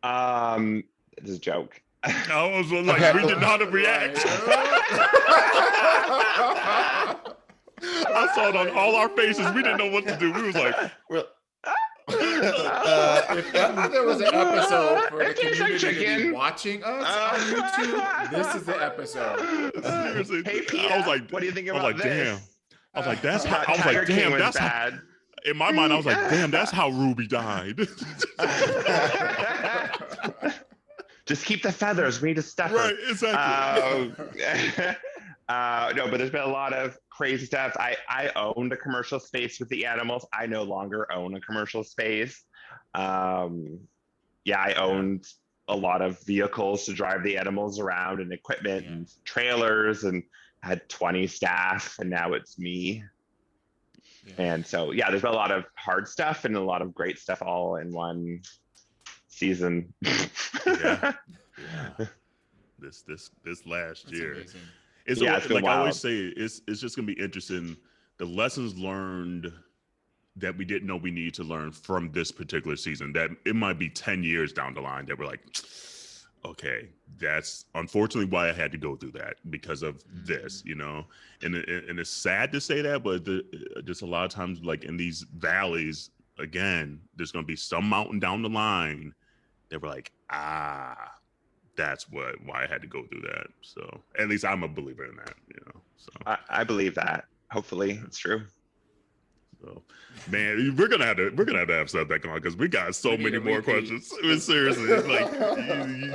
It's a joke. I was like, we didn't know how to react. I saw it on all our faces. We didn't know what to do. We was like, if there was an episode for the community to be watching us on YouTube, this is the episode. Seriously. Hey, Pia, I was like, what do you think about this? Damn. I was like, that's how. I was like, damn, that's how. In my mind, I was like, damn, that's how Ruby died. Just keep the feathers. We need to stuff her. Right, exactly. No, but there's been a lot of crazy stuff. I owned a commercial space with the animals. I no longer own a commercial space. I owned a lot of vehicles to drive the animals around and equipment and trailers, and had 20 staff, and now it's me. Yeah. And so, yeah, there's been a lot of hard stuff and a lot of great stuff all in one season. This last year. Amazing. It's like wild. I always say, it's just gonna be interesting. The lessons learned that we didn't know we need to learn from this particular season, that it might be 10 years down the line that we're like, okay, that's unfortunately why I had to go through that, because of this, and it's sad to say that, but just a lot of times, like in these valleys, again, there's going to be some mountain down the line that we're like, that's why I had to go through that. So at least I'm a believer in that, So I believe that. Hopefully it's true. So, man, we're gonna have to have Seth back on, because we got so many more questions. Seriously, it's like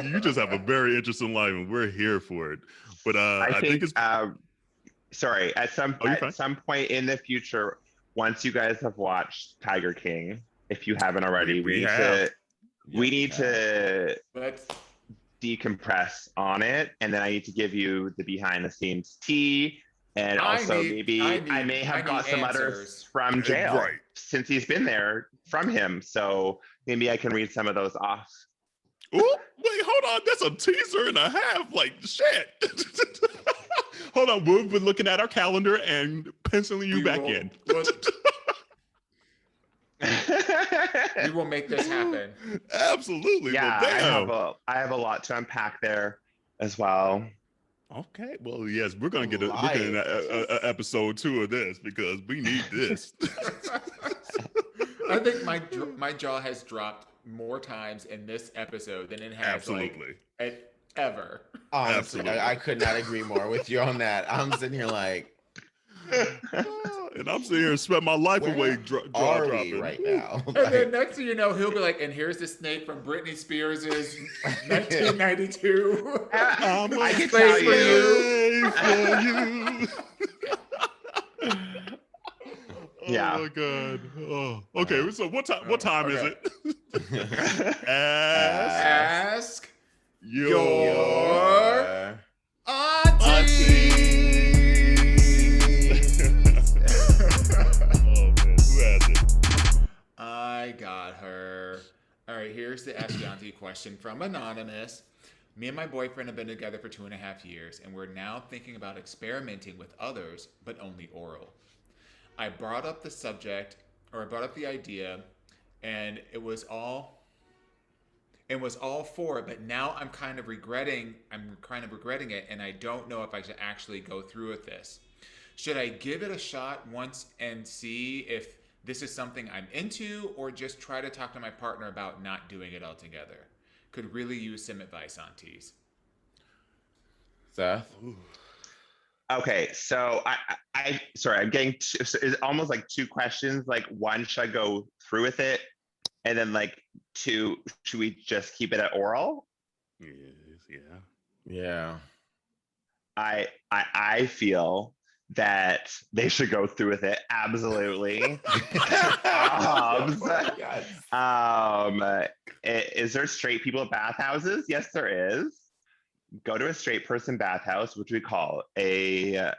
you just have a very interesting life, and we're here for it. But I think it's sorry. At some point in the future, once you guys have watched Tiger King, if you haven't already, we need to decompress on it, and then I need to give you the behind the scenes tea. And also I may have got some letters from jail since he's been there from him. So maybe I can read some of those off. Oh, wait, hold on. That's a teaser and a half. Like, shit. Hold on. We've been looking at our calendar and penciling you back in. We will make this happen. Absolutely. Yeah, I have a lot to unpack there as well. Okay, well, yes, we're gonna get a episode 2 of this, because we need this. I think my jaw has dropped more times in this episode than it has ever. Honestly, I could not agree more with you on that. I'm sitting here like, And I'm sitting here and spent my life away Where jaw are we dropping. right now? And then next thing you know, he'll be like, and here's the snake from Britney Spears' 1992. I'm I a can slave tell for you. for you. Yeah. Oh my god. Oh. Okay, so what time is Okay. it? Ask Ask your auntie. Oh man, who has it? I got her. All right, here's the Ask Your Auntie question from Anonymous. Me and my boyfriend have been together for 2.5 years, and we're now thinking about experimenting with others, but only oral. I brought up the subject, or I brought up the idea, and it was all for it, but now I'm kind of regretting it, and I don't know if I should actually go through with this. Should I give it a shot once and see if this is something I'm into, or just try to talk to my partner about not doing it altogether? Could really use some advice, aunties. Seth? Okay, so I'm getting it's almost like two questions. Like, one, should I go through with it? And then like two, should we just keep it at oral? Yes, yeah. Yeah. I feel that they should go through with it. Absolutely. Is there straight people at bathhouses? Yes, there is. Go to a straight person bathhouse, which we call a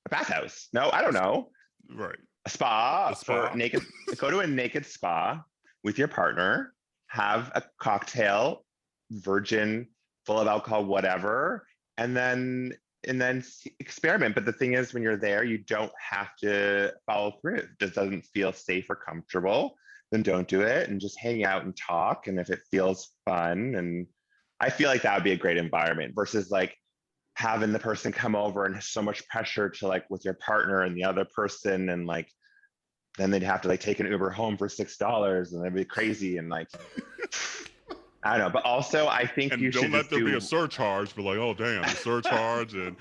bathhouse. No, I don't know. Right. A spa, A spa. for naked. Go to a naked spa with your partner. Have a cocktail, virgin, full of alcohol, whatever, and then experiment. But the thing is, when you're there, you don't have to follow through. If it just doesn't feel safe or comfortable, then don't do it, and just hang out and talk. And if it feels fun, and I feel like that would be a great environment versus like having the person come over and so much pressure to like with your partner and the other person, and like then they'd have to like take an Uber home for $6 and they'd be crazy and like I don't know. But also I think And you don't should let just there do be a surcharge for like, oh damn, the surcharge and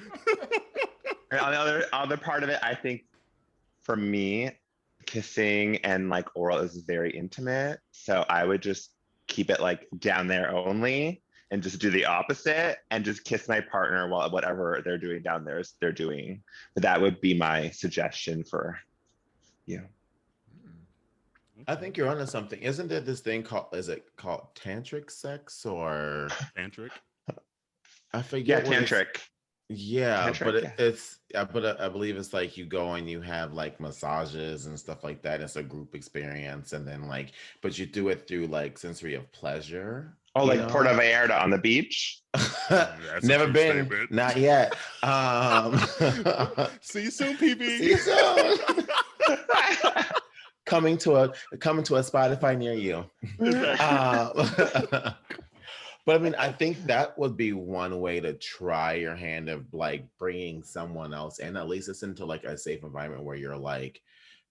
and on the other part of it, I think for me, kissing and like oral is very intimate. So I would just keep it like down there only and just do the opposite and just kiss my partner while whatever they're doing down there is they're doing. But that would be my suggestion for you. I think you're onto something. Isn't there this thing called, is it called Tantric Sex or tantric. I Yeah, forget what it's- tantric. Yeah, Tantric, but yeah. it's but I believe it's like you go and you have like massages and stuff like that. It's a group experience, and then like, but you do it through like sensory of pleasure. Oh, you like know? Puerto Vallarta on the beach? That's a Never true been, statement. not yet. See you soon, PB. See you soon. coming to a Spotify near you. But I mean, I think that would be one way to try your hand of like bringing someone else in. At least it's into like a safe environment where you're like,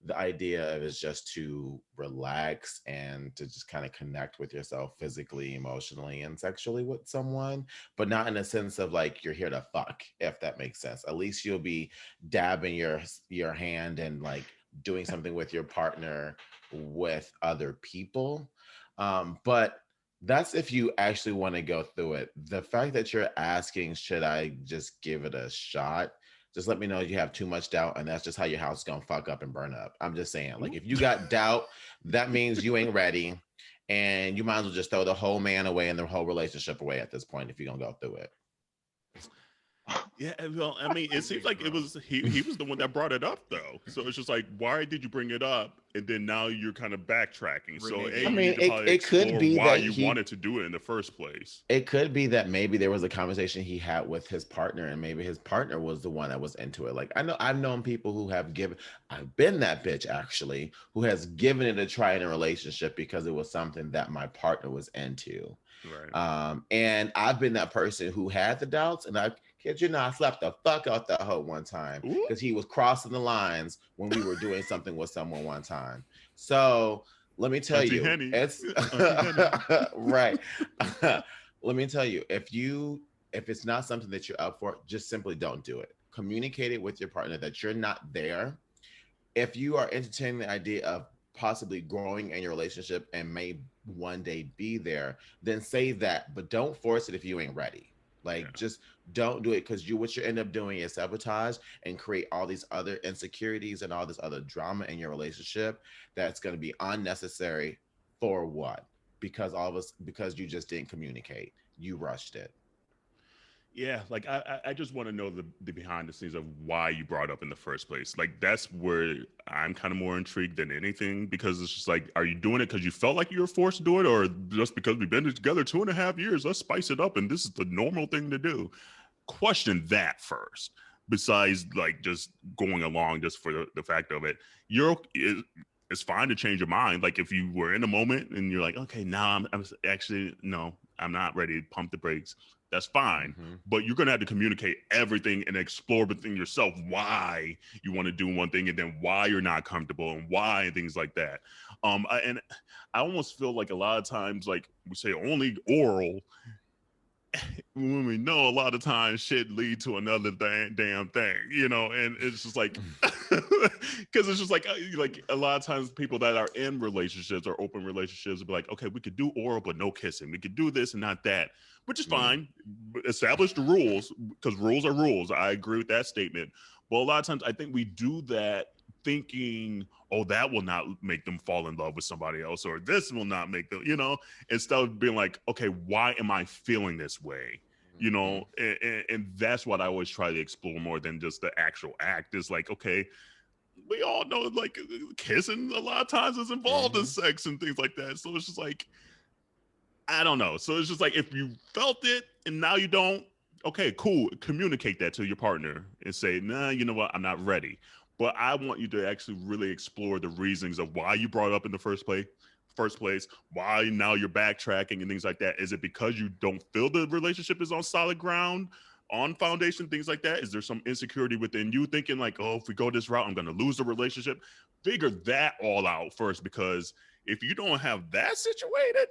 the idea is just to relax and to just kind of connect with yourself physically, emotionally, and sexually with someone, but not in a sense of like you're here to fuck, if that makes sense. At least you'll be dabbing your hand and like doing something with your partner with other people. But that's if you actually want to go through it. The fact that you're asking, should I just give it a shot? Just let me know you have too much doubt, and that's just how your house is gonna fuck up and burn up. I'm just saying, like, if you got doubt, that means you ain't ready, and you might as well just throw the whole man away and the whole relationship away at this point if you're gonna go through it. Yeah, well, I mean, it seems like it was he was the one that brought it up though. So it's just like, why did you bring it up? And then now you're kind of backtracking. So I you mean, need to probably it could explore be why that you he- wanted to do it in the first place. It could be that maybe there was a conversation he had with his partner, and maybe his partner was the one that was into it. Like I've known people who have I've been that bitch actually, who has given it a try in a relationship because it was something that my partner was into. Right. And I've been that person who had the doubts, and I kid you not, I slapped the fuck out that hoe one time because he was crossing the lines when we were doing something with someone one time. So let me tell Auntie you, Henny. it's right. Let me tell you, if it's not something that you're up for, just simply don't do it. Communicate it with your partner that you're not there, if you are entertaining the idea of possibly growing in your relationship and may one day be there, then say that, but don't force it if you ain't ready. Like, just don't do it, because what you end up doing is sabotage and create all these other insecurities and all this other drama in your relationship that's going to be unnecessary. For what? Because you just didn't communicate. You rushed it. Yeah, like I just want to know the behind the scenes of why you brought up in the first place. Like that's where I'm kind of more intrigued than anything, because it's just like, are you doing it because you felt like you were forced to do it, or just because we've been together 2.5 years, let's spice it up and this is the normal thing to do? Question that first. Besides like just going along just for the fact of it, it's fine to change your mind. Like if you were in a moment and you're like, okay, now I'm actually, no, I'm not ready to pump the brakes. That's fine. Mm-hmm. But you're going to have to communicate everything and explore within yourself why you want to do one thing, and then why you're not comfortable and why, and things like that. And I almost feel like a lot of times, like we say only oral, when we know a lot of times shit lead to another damn thing, you know. And it's just like, because it's just like a lot of times people that are in relationships or open relationships will be like, okay, we could do oral but no kissing, we could do this and not that, which is fine. Establish the rules, because rules are rules. I agree with that statement. But a lot of times I think we do that thinking, oh, that will not make them fall in love with somebody else, or this will not make them, you know, instead of being like, okay, why am I feeling this way? You know, and that's what I always try to explore more than just the actual act. Is like, okay, we all know like kissing a lot of times is involved in sex and things like that. So it's just like, I don't know. So it's just like, if you felt it and now you don't, okay, cool. Communicate that to your partner and say, nah, you know what? I'm not ready. But I want you to actually really explore the reasons of why you brought it up in the first place, why now you're backtracking and things like that. Is it because you don't feel the relationship is on solid ground, on foundation, things like that? Is there some insecurity within you thinking like, oh, if we go this route, I'm going to lose the relationship? Figure that all out first, because if you don't have that situated,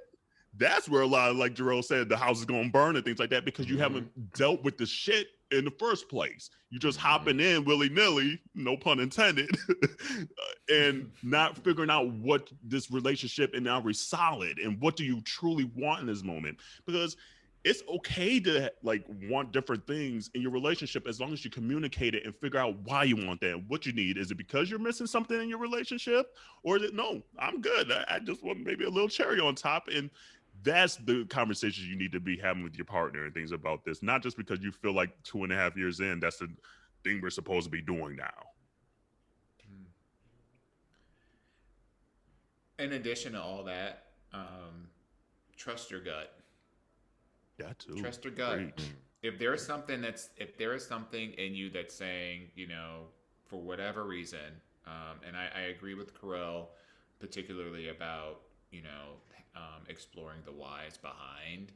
that's where a lot of, like Jerrell said, the house is going to burn and things like that, because you haven't dealt with the shit in the first place. You just hopping in willy-nilly, no pun intended, and not figuring out what this relationship and now is solid and what do you truly want in this moment. Because it's okay to like want different things in your relationship, as long as you communicate it and figure out why you want that and what you need. Is it because you're missing something in your relationship, or is it, no, I'm good, I just want maybe a little cherry on top? And that's the conversations you need to be having with your partner and things about this, not just because you feel like 2.5 years in, that's the thing we're supposed to be doing now. In addition to all that, trust your gut. That too. Trust your gut. If there is something in you that's saying, you know, for whatever reason, and I agree with Kerel, particularly about, you know, exploring the whys behind.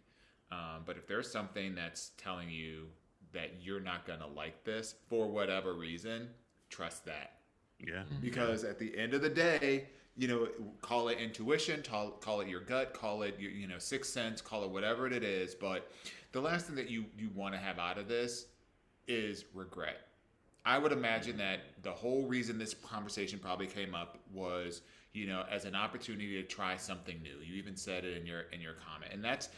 But if there's something that's telling you that you're not going to like this for whatever reason, trust that. Yeah. Because at the end of the day, you know, call it intuition, call it your gut, call it your, you know, sixth sense, call it whatever it is. But the last thing that you want to have out of this is regret. I would imagine that the whole reason this conversation probably came up was, you know, as an opportunity to try something new. You even said it in your comment, and that's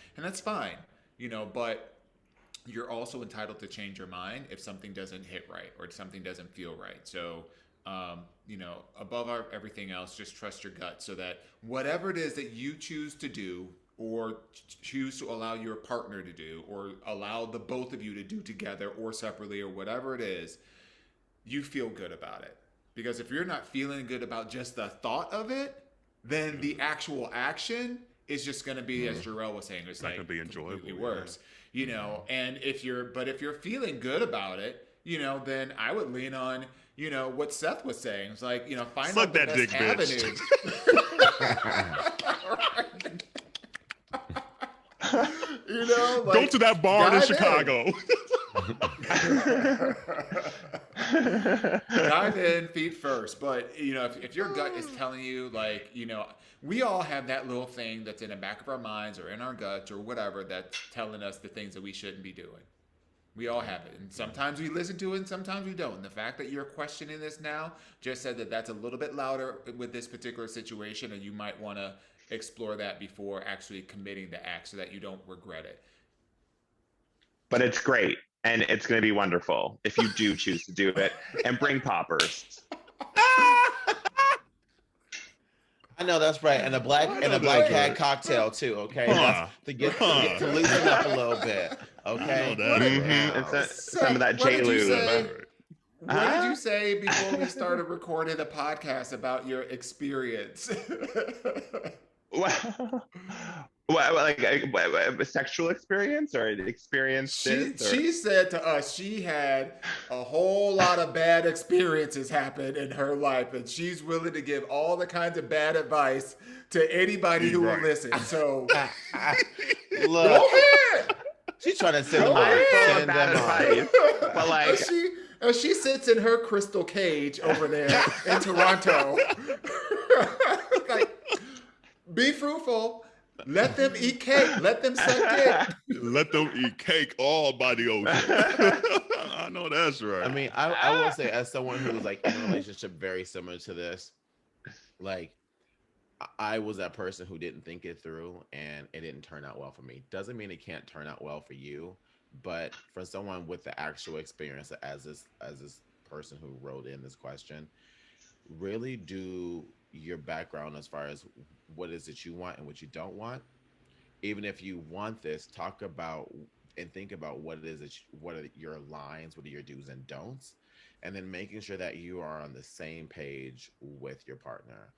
fine, you know. But you're also entitled to change your mind if something doesn't hit right or something doesn't feel right. So, you know, above everything else, just trust your gut, so that whatever it is that you choose to do, or choose to allow your partner to do, or allow the both of you to do together or separately, or whatever it is, you feel good about it. Because if you're not feeling good about just the thought of it, then the actual action is just going to be, as Jerrell was saying, it's like going to be enjoyable, worse, you know. And if you're feeling good about it, you know, then I would lean on, you know, what Seth was saying. It's like, you know, find out the best avenue. You know, like, go to that bar in Chicago. Dive in feet first. But, you know, if your gut is telling you, like, you know, we all have that little thing that's in the back of our minds or in our guts or whatever that's telling us the things that we shouldn't be doing. We all have it. And sometimes we listen to it and sometimes we don't. And the fact that you're questioning this now just said that that's a little bit louder with this particular situation, and you might want to explore that before actually committing the act so that you don't regret it. But it's great. And it's going to be wonderful if you do choose to do it, and bring poppers. I know that's right, and a black cat cocktail too. Okay, that's to loosen up a little bit. Okay, some of that J Lube. What did you say before we started recording the podcast about your experience? Like a sexual experience or an experience? She said to us she had a whole lot of bad experiences happen in her life, and she's willing to give all the kinds of bad advice to anybody who will listen. So look, go ahead. She's trying to send them bad advice, but like as she sits in her crystal cage over there in Toronto, like, be fruitful. Let them eat cake. Let them suck dick. Let them eat cake all by the ocean. I know that's right. I mean, I will say, as someone who was like in a relationship very similar to this, like I was that person who didn't think it through and it didn't turn out well for me. Doesn't mean it can't turn out well for you, but for someone with the actual experience as this person who wrote in this question, really do your background as far as what is it you want and what you don't want. Even if you want this, talk about and think about what it is what are your lines, what are your do's and don'ts, and then making sure that you are on the same page with your partner.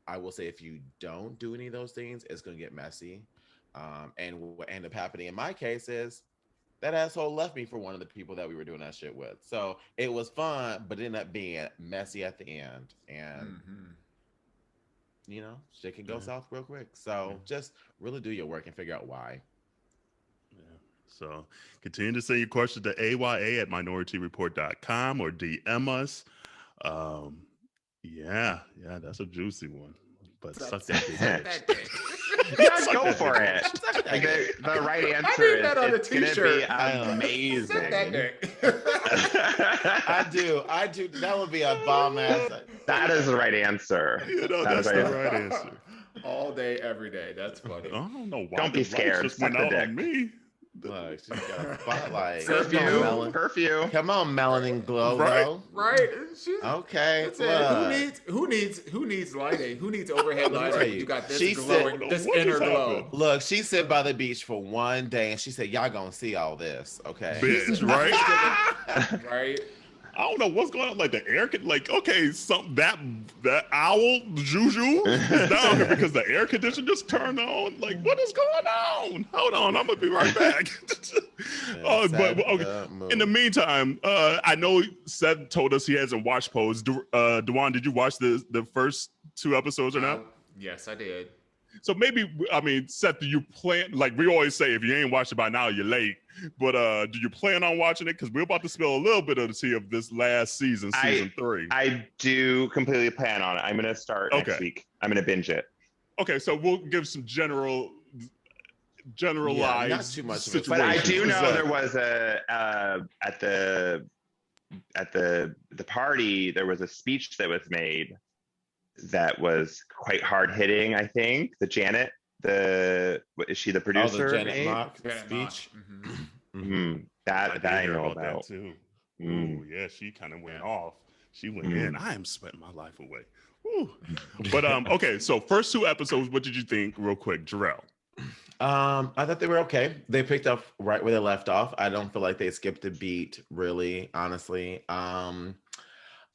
I will say if you don't do any of those things, it's going to get messy. And what ended up happening in my case is that asshole left me for one of the people that we were doing that shit with. So it was fun, but it ended up being messy at the end. And you know, shit can go south real quick. So just really do your work and figure out why. Yeah. So continue to send your questions to aya@minoriteareport.com or DM us. Yeah, that's a juicy one. But suck that dick. Yeah, go for it. Like the right answer is it's going to be amazing. Suck that dick. I do. That would be a bomb ass. That is the right answer. You know, that's the right answer. All day, every day. That's funny. I don't know why. Don't be scared. Just Suck went the out dick. on me. Look, she's got a spotlight. Curfew. Come on, Melanin Glow, though. Right. Okay. Who needs lighting? Who needs overhead lighting? You got this glowing, this inner glow. Look, she sit by the beach for one day and she said, y'all gonna see all this, okay? Bitch, right? Right. I don't know what's going on. Like the air, okay, that owl juju is down here because the air conditioner just turned on. Like, what is going on? Hold on, I'm gonna be right back. But okay. In the meantime, I know Seth told us he hasn't watched Pose. Dawon, did you watch the first 2 episodes or not? Yes, I did. So maybe, I mean, Seth, do you plan, like we always say, if you ain't watched it by now, you're late. But do you plan on watching it? Because we're about to spill a little bit of the tea of this last season, season 3. I do completely plan on it. I'm going to start next week. I'm going to binge it. Okay, so we'll give some generalized not too much situations. But I do know there was at the party, there was a speech that was made that was quite hard hitting. I think is she the producer? Oh, the Janet Mock speech. That I know about that too. Ooh, yeah, she kind of went off. She went in. I am sweating my life away. Ooh. But okay, so first 2 episodes, what did you think, real quick, Jerrell? I thought they were okay. They picked up right where they left off. I don't feel like they skipped a beat, really, honestly.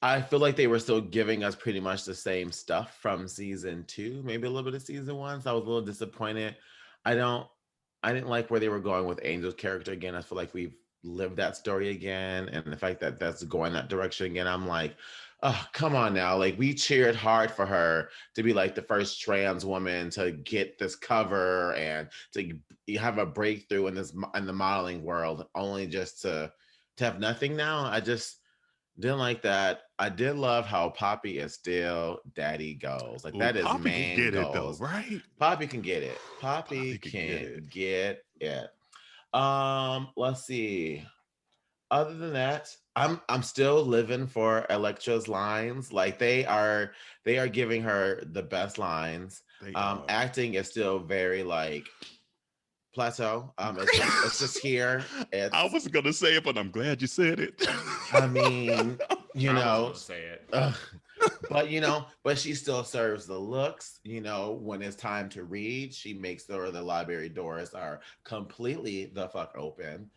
I feel like they were still giving us pretty much the same stuff from season 2, maybe a little bit of season 1. So I was a little disappointed. I didn't like where they were going with Angel's character again. I feel like we've lived that story again. And the fact that that's going that direction again, I'm like, oh, come on now. Like, we cheered hard for her to be like the first trans woman to get this cover and to have a breakthrough in the modeling world, only just to have nothing now. I just didn't like that. I did love how Poppy is still daddy goals. Like, that is Poppy man can get goals. it though, right? Poppy can get it. Poppy can get it. Let's see. Other than that, I'm still living for Elektra's lines. Like they are giving her the best lines. They are. Acting is still very like plateau. It's just here. I was gonna say it, but I'm glad you said it. I mean, you I was know, gonna say it. but she still serves the looks. When it's time to read, she makes sure the library doors are completely the fuck open.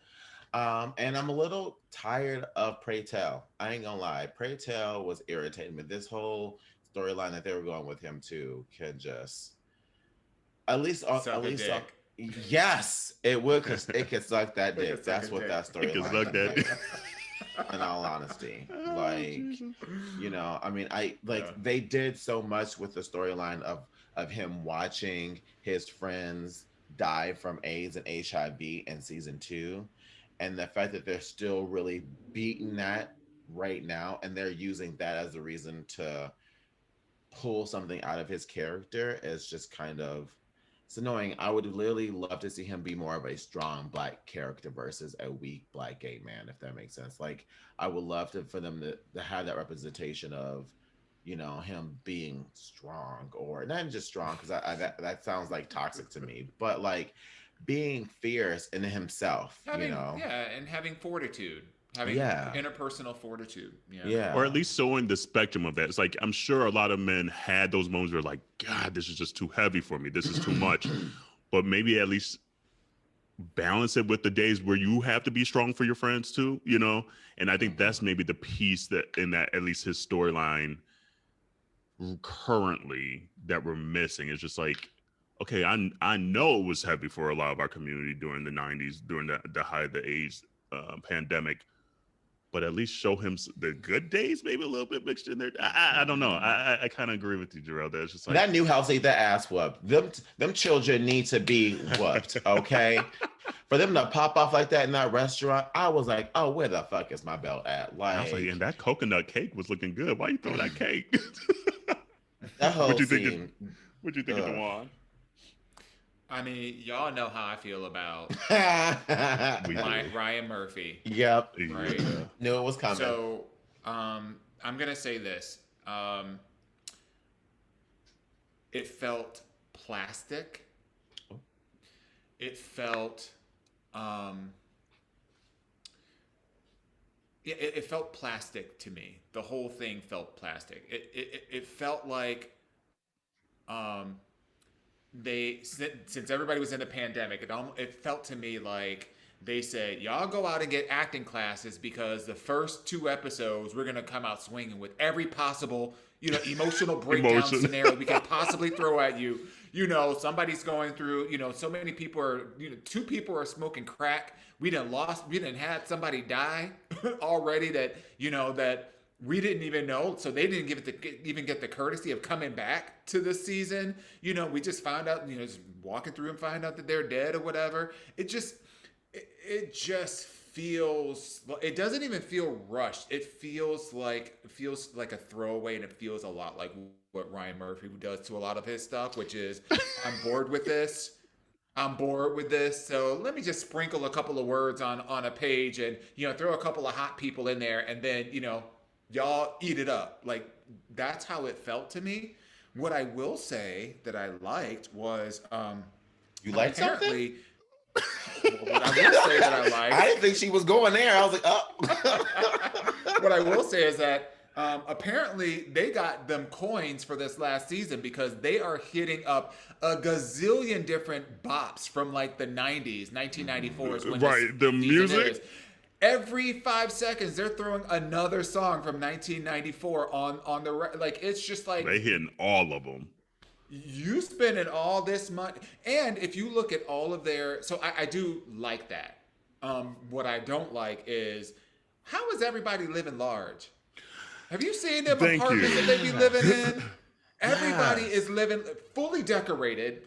And I'm a little tired of Pray Tell. I ain't gonna lie. Pray Tell was irritating me. This whole storyline that they were going with him to can just Suck a dick. yes, it would, because it could suck that It could dick. suck That's a what dick. that It can storyline suck that dick. in all honesty. Like, I mean, Yeah. they did so much with the storyline of him watching his friends die from AIDS and HIV in season 2, and the fact that they're still really beating that right now, and they're using that as a reason to pull something out of his character is just kind of, it's annoying. I would literally love to see him be more of a strong black character versus a weak black gay man, if that makes sense. Like, I would love for them to have that representation of, him being strong, or not even just strong, because that sounds like toxic to me, but like being fierce in himself, And having fortitude, having Yeah. interpersonal fortitude. Yeah. Or at least showing the spectrum of that. It's like, I'm sure a lot of men had those moments where like, God, this is just too heavy for me. This is too much. But maybe at least balance it with the days where you have to be strong for your friends too, And I think that's maybe the piece that in that, at least his storyline currently, that we're missing. It's just like, okay, I know it was heavy for a lot of our community during the 90s, during the height of the AIDS pandemic, but at least show him the good days, maybe a little bit mixed in there. I don't know. I kind of agree with you, Jerrell. That's just like, that new house need the ass whooped. Them children need to be whooped, okay? For them to pop off like that in that restaurant, I was like, oh, where the fuck is my belt at? I was like, and that coconut cake was looking good. Why you throw that cake? that whole What'd you scene. What'd you think of Dawon? I mean, y'all know how I feel about Ryan Murphy. Yep. Right. Knew it was coming. So, I'm gonna say this. It felt plastic. It felt, it felt plastic to me. The whole thing felt plastic. It felt like, since everybody was in the pandemic, it felt to me like they said, y'all go out and get acting classes, because the first 2 episodes we're gonna come out swinging with every possible emotional breakdown scenario we can possibly throw at you. Somebody's going through, so many people are, 2 people are smoking crack. We done had somebody die already that that we didn't even know, so they didn't even get the courtesy of coming back to this season. We just found out, just walking through and find out that they're dead or whatever. It just feels, it doesn't even feel rushed. It feels like a throwaway, and it feels a lot like what Ryan Murphy does to a lot of his stuff, which is, I'm bored with this. So let me just sprinkle a couple of words on a page, and throw a couple of hot people in there, and then y'all eat it up. Like, that's how it felt to me. What I will say that I liked was, you liked something? What I will say that I liked, I didn't think she was going there. I was like, oh. What I will say is that apparently they got them coins for this last season, because they are hitting up a gazillion different bops from like the 90s, 1994 is when the music is. Every 5 seconds, they're throwing another song from 1994 on the like. It's just like they hitting all of them. You spending all this money, and if you look at all of their, so I do like that. What I don't like is, how is everybody living large? Have you seen them apartments that they be living in? Everybody is living fully decorated,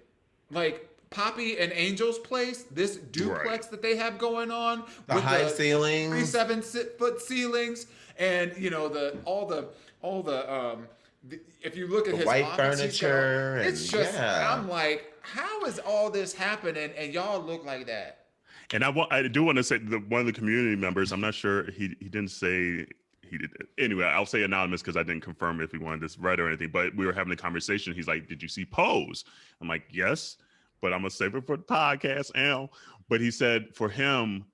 like Poppy and Angel's place, this duplex that they have going on, the with high ceilings, 3-7-foot ceilings, and all the if you look at his white office, furniture, it's just, I'm like, how is all this happening and y'all look like that? And I do want to say one of the community members, I'm not sure, he didn't say he did. Anyway, I'll say anonymous because I didn't confirm if he wanted this read or anything, but we were having a conversation. He's like, did you see Pose? I'm like, yes, but I'm going to save it for the podcast, Al. But he said for him,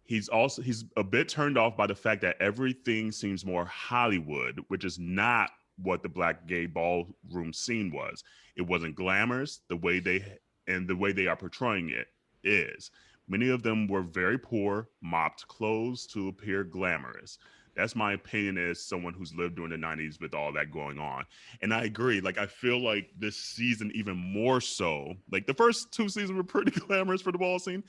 he's a bit turned off by the fact that everything seems more Hollywood, which is not what the Black gay ballroom scene was. It wasn't glamorous the way they are portraying it is. Many of them were very poor, mopped clothes to appear glamorous. That's my opinion as someone who's lived during the 90s with all that going on. And I agree. Like, I feel like this season even more so. Like, the first 2 seasons were pretty glamorous for the ball scene,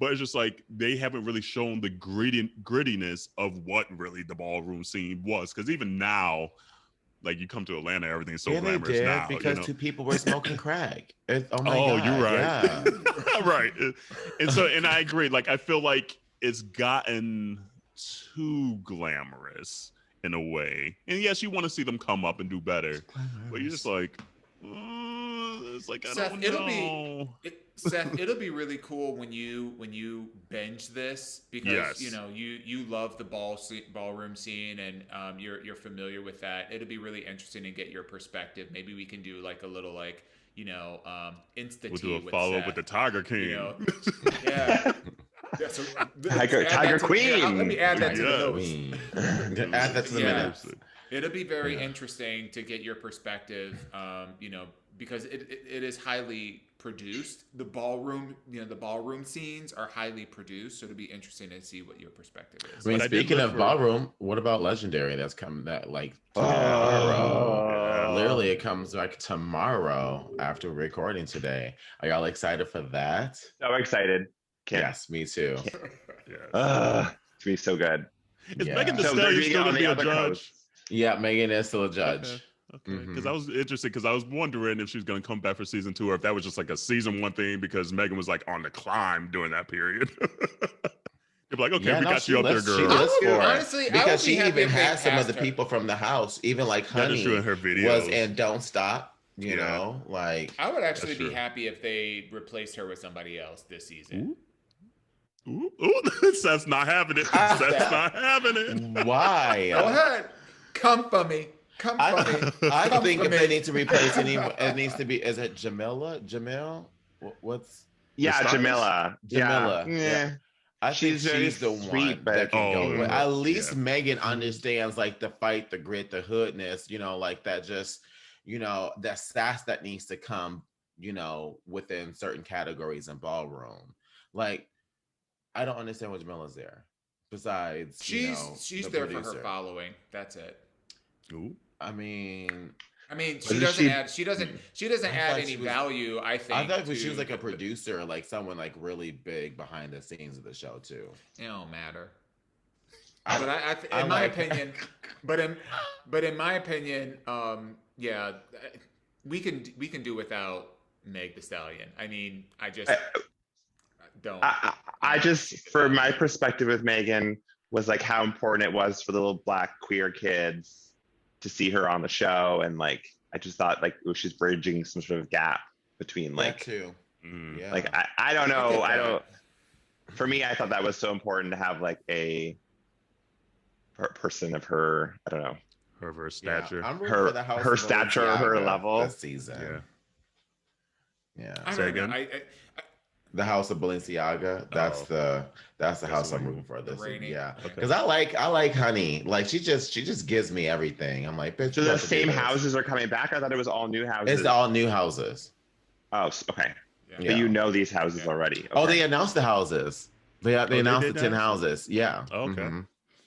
but it's just like they haven't really shown the grittiness of what really the ballroom scene was. Because even now, like, you come to Atlanta, everything's so glamorous they did, now. because 2 people were smoking crack. Oh my God, you're right. Yeah. Right. And I agree. Like, I feel like it's gotten too glamorous in a way. And yes, you want to see them come up and do better, but you're just like, it's like, I Seth, don't know. Seth, it'll be really cool when you binge this, because Yes. you love the ballroom scene, and you're familiar with that. It'll be really interesting to get your perspective. Maybe we can do like a little Insta We'll tea do a with follow up Seth, with the Tiger King. Yeah. Yeah, so Tiger Queen. Let me add that to the Yes. notes. Add that to the minutes. It'll be very interesting to get your perspective, because it is highly produced. The ballroom scenes are highly produced, so it'll be interesting to see what your perspective is. I mean, speaking of ballroom, what about Legendary? That's coming tomorrow. Literally, it comes back tomorrow after recording today. Are y'all excited for that? So excited. Yes, me too. It's gonna be so good. Is Megan Thee Stallion still gonna be a judge? Yeah, Megan is still a judge. Okay. Because I was interested, because I was wondering if she was going to come back for season 2, or if that was just like a season 1 thing, because Megan was like on the climb during that period. You're like, okay, we got you up there, girl. She lives for it. Honestly, because she even has had some of the people from the house, even like Honey in her videos. was in Don't Stop. You know, like I would actually be happy if they replaced her with somebody else this season. Ooh, Seth's not having it. Seth's not having it. Why? Go ahead. Come for me. I think if they need to replace anyone, it needs to be, is it Jamila? Jamil? What's Jamila. Yeah. I think she's the one that can go with. At least Megan understands like the fight, the grit, the hoodness, like that just, that sass that needs to come, within certain categories in ballroom. Like, I don't understand what Jamila's there. Besides, she's there for her following. That's it. Ooh. I mean, she doesn't add any value. I think. I thought she was like a producer, like someone like really big behind the scenes of the show too. It don't matter. But in my opinion, we can do without Meg Thee Stallion. I mean, I just for my perspective with Megan was like how important it was for the little Black queer kids to see her on the show, and like I just thought like she's bridging some sort of gap between like that too. Yeah. Like I don't know, for me, I thought that was so important to have like a person of her, I don't know, her stature, her stature, her level this season. I don't know. The House of Balenciaga. That's the house I'm rooting for this season. Yeah, because I like Honey. Like she just gives me everything. I'm like, bitch. So the same houses are coming back. I thought it was all new houses. It's all new houses. Oh, okay. Yeah. But these houses already. Okay. Oh, they announced the houses. They announced the 10 houses. Yeah. Okay.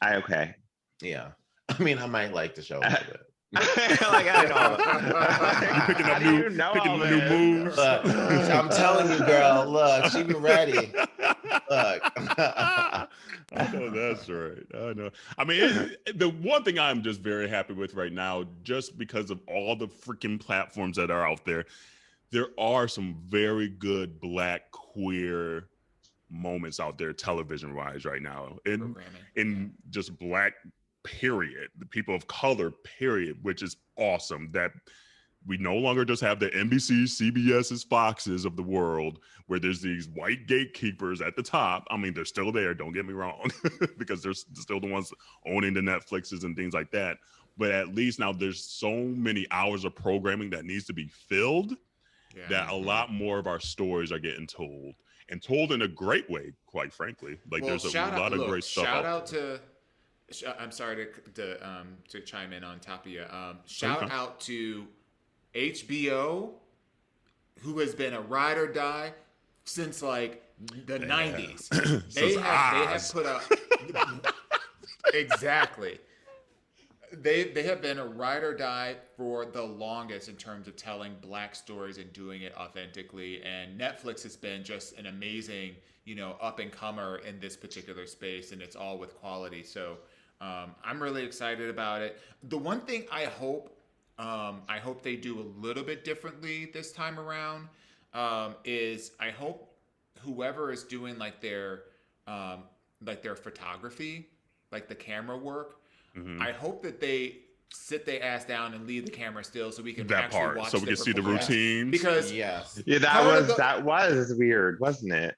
Okay. Yeah. I mean, I might like the show a little bit. Like I know. Picking up new moves. Look, I'm telling you, girl. Look, she be ready. Look. I know that's right. I know. I mean, the one thing I'm just very happy with right now, just because of all the freaking platforms that are out there are some very good Black queer moments out there, television wise, right now, in just Black. Period. The people of color. Period. Which is awesome. That We no longer just have the NBC, CBS's, Foxes of the world where there's these white gatekeepers at the top. I mean, they're still there, don't get me wrong, because they're still the ones owning the Netflixes and things like that. But at least now there's so many hours of programming that needs to be filled that a lot more of our stories are getting told, and told in a great way, quite frankly. Like, there's a lot of great stuff. Shout out to, I'm sorry to chime in on top of you. Shout out to HBO, who has been a ride or die since like the 90s. They have put up exactly. They have been a ride or die for the longest in terms of telling Black stories and doing it authentically. And Netflix has been just an amazing, up and comer in this particular space, and it's all with quality. So I'm really excited about it. The one thing I hope they do a little bit differently this time around is I hope whoever is doing like their photography, like the camera work. I hope that they sit their ass down and leave the camera still so we can actually watch so we can see the routines. Because that was weird, wasn't it?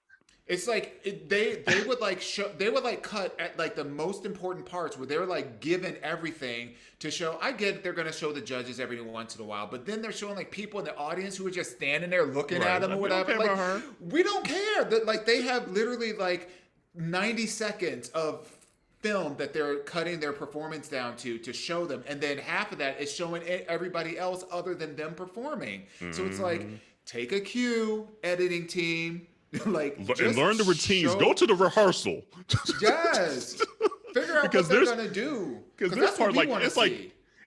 It's like they would cut at like the most important parts where they're like given everything to show. I get they're going to show the judges every once in a while, but then they're showing like people in the audience who are just standing there looking at them or whatever. We don't care that like they have literally like 90 seconds of film that they're cutting their performance down to show them, and then half of that is showing everybody else other than them performing. So it's like, take a cue, editing team, like, and learn the routines. Go to the rehearsal. Yes, figure out what they're gonna do. Because this part, like,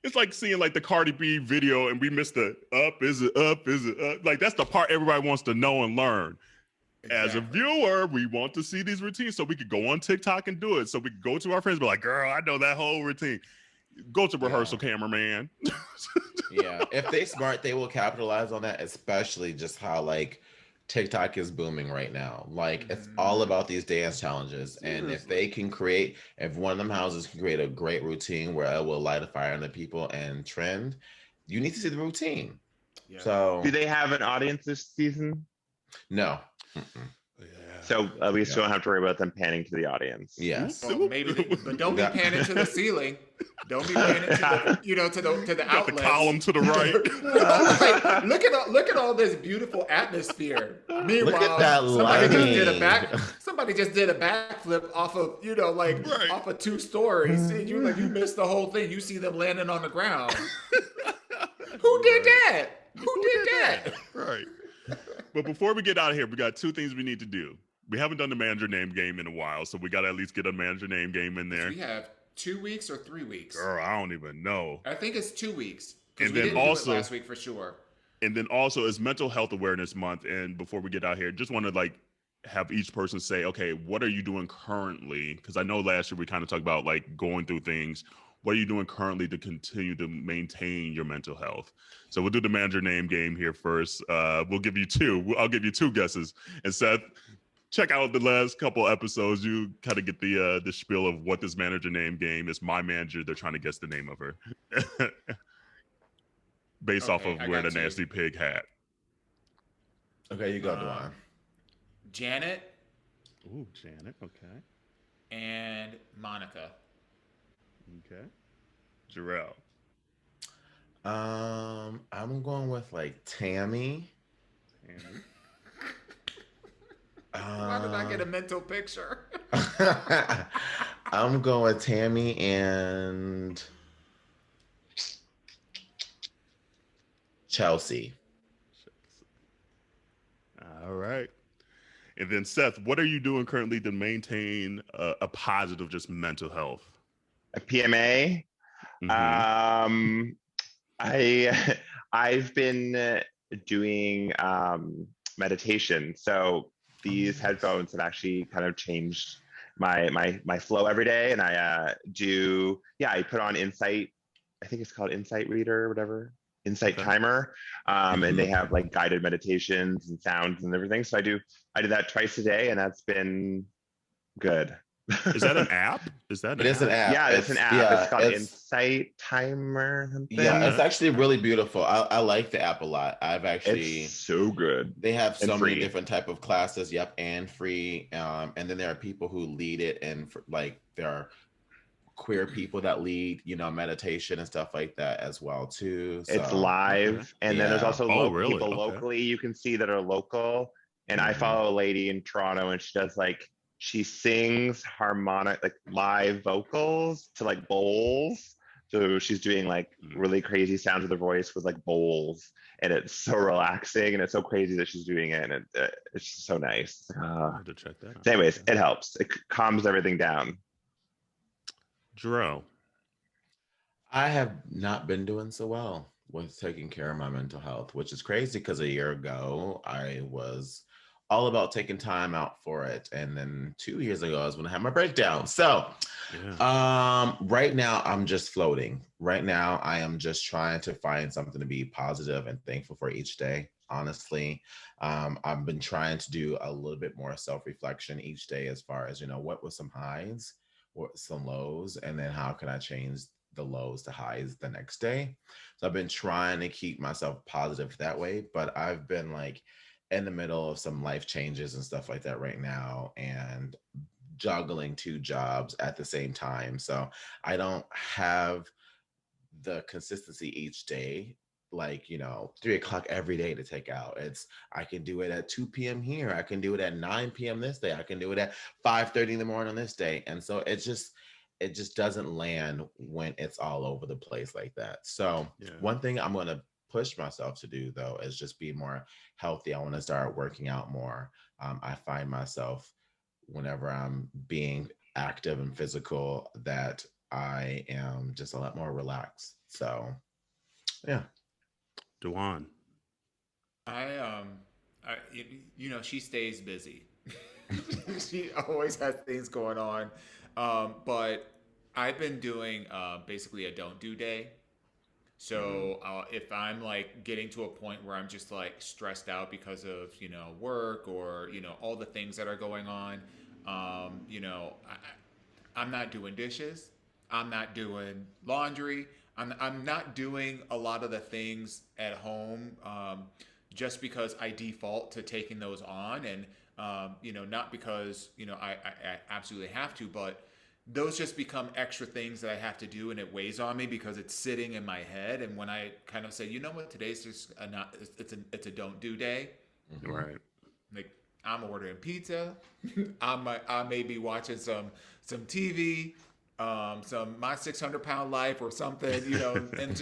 it's like seeing like the Cardi B video, and we missed the up. Is it up? Is it up? Like, that's the part everybody wants to know and learn. Exactly. As a viewer, we want to see these routines so we could go on TikTok and do it. So we could go to our friends and be like, girl, I know that whole routine. Go to rehearsal, cameraman. Yeah. If they smart, they will capitalize on that, especially just how like TikTok is booming right now. Like, it's all about these dance challenges. And if they can if one of them houses can create a great routine where it will light a fire under people and trend, you need to see the routine. Yeah. So do they have an audience this season? No. So at least you don't have to worry about them panning to the audience. Yes. Well, maybe, but don't be panning to the ceiling. Don't be panning to the to the outlet. The column to the right. Look at all this beautiful atmosphere. Meanwhile, look at that somebody just did a backflip off of off of 2 stories. You missed the whole thing. You see them landing on the ground. Who did that? Who did that? Right. But before we get out of here, we got 2 things we need to do. We haven't done the manager name game in a while, so we got to at least get a manager name game in there. We have 2 weeks or 3 weeks? Girl, I don't even know. I think it's 2 weeks. And we then didn't also do it last week for sure. And then also it's Mental Health Awareness Month. And before we get out here, just want to like have each person say, okay, what are you doing currently? Because I know last year we kind of talked about like going through things. What are you doing currently to continue to maintain your mental health? So we'll do the manager name game here first. We'll give you 2. I'll give you 2 guesses. And Seth, check out the last couple episodes. You kind of get the spiel of what this manager name game is. My manager, they're trying to guess the name of her. Based off of wearing a nasty pig hat. Okay, you go, Dawon. Janet. Ooh, Janet, okay. And Monica. Okay. Jerrell. I'm going with like Tammy. Why did I get a mental picture? I'm going with Tammy and Chelsea. All right. And then Seth, what are you doing currently to maintain a positive just mental health? A PMA. Mm-hmm. I've been doing meditation. So these headphones have actually kind of changed my flow every day. And I I put on Insight. I think it's called Insight Reader or whatever. Insight Timer. And they have like guided meditations and sounds and everything. So I do that twice a day, and that's been good. Is that an app? Is that It is an app. Yeah, it's an app. Yeah, it's called Insight Timer or something. Yeah, it's Okay. actually really beautiful. I like the app a lot. I've It's actually so good. they have And so many free. different type of classes. Yep, and free. And then there are people who lead it, and like there are queer people that lead, meditation and stuff like that as well too. It's So live, and then there's yeah. also Oh, really? people Okay. locally you can see that are local. And I Mhm. follow a lady in Toronto, and she sings harmonic, like live vocals to like bowls. So she's doing like really crazy sounds with her voice with like bowls, and it's so relaxing, and it's so crazy that she's doing it, and it's just so nice. I have to check that out. So anyways, Okay. it helps. It calms everything down. Jerrell. I have not been doing so well with taking care of my mental health, which is crazy because a year ago I was all about taking time out for it. And then 2 years ago I was when I had my breakdown. So right now I'm just floating. Right now I am just trying to find something to be positive and thankful for each day. Honestly, I've been trying to do a little bit more self-reflection each day as far as, what was some highs, what some lows, and then how can I change the lows to highs the next day. So I've been trying to keep myself positive that way, but I've been like in the middle of some life changes and stuff like that right now, and juggling 2 jobs at the same time. So I don't have the consistency each day, like 3 o'clock every day to take out. I can do it at 2 p.m. here, I can do it at 9 p.m. this day, I can do it at 5:30 in the morning on this day. And so it just doesn't land when it's all over the place like that. So one thing I'm going to push myself to do though is just be more healthy. I want to start working out more. I find myself whenever I'm being active and physical that I am just a lot more relaxed. So yeah. Dawon. She stays busy. She always has things going on. But I've been doing basically a don't do day. So if I'm like getting to a point where I'm just like stressed out because of work or all the things that are going on, I'm not doing dishes. I'm not doing laundry. I'm not doing a lot of the things at home just because I default to taking those on, and not because I absolutely have to, but those just become extra things that I have to do, and it weighs on me because it's sitting in my head. And when I kind of say, you know what, today's just it's a don't do day. Mhm. Right. Like I'm ordering pizza. I may be watching some TV, some My 600 Pound Life or something, and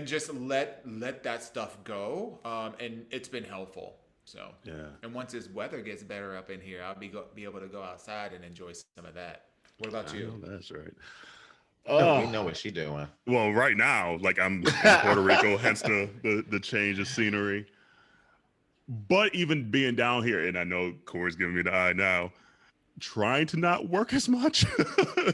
just let that stuff go. And it's been helpful. So and once this weather gets better up in here, I'll be able to go outside and enjoy some of that. What about you? Know that's right. Oh, we know what she's doing. Well, right now, like I'm in Puerto Rico, hence the change of scenery. But even being down here, and I know Corey's giving me the eye now, trying to not work as much.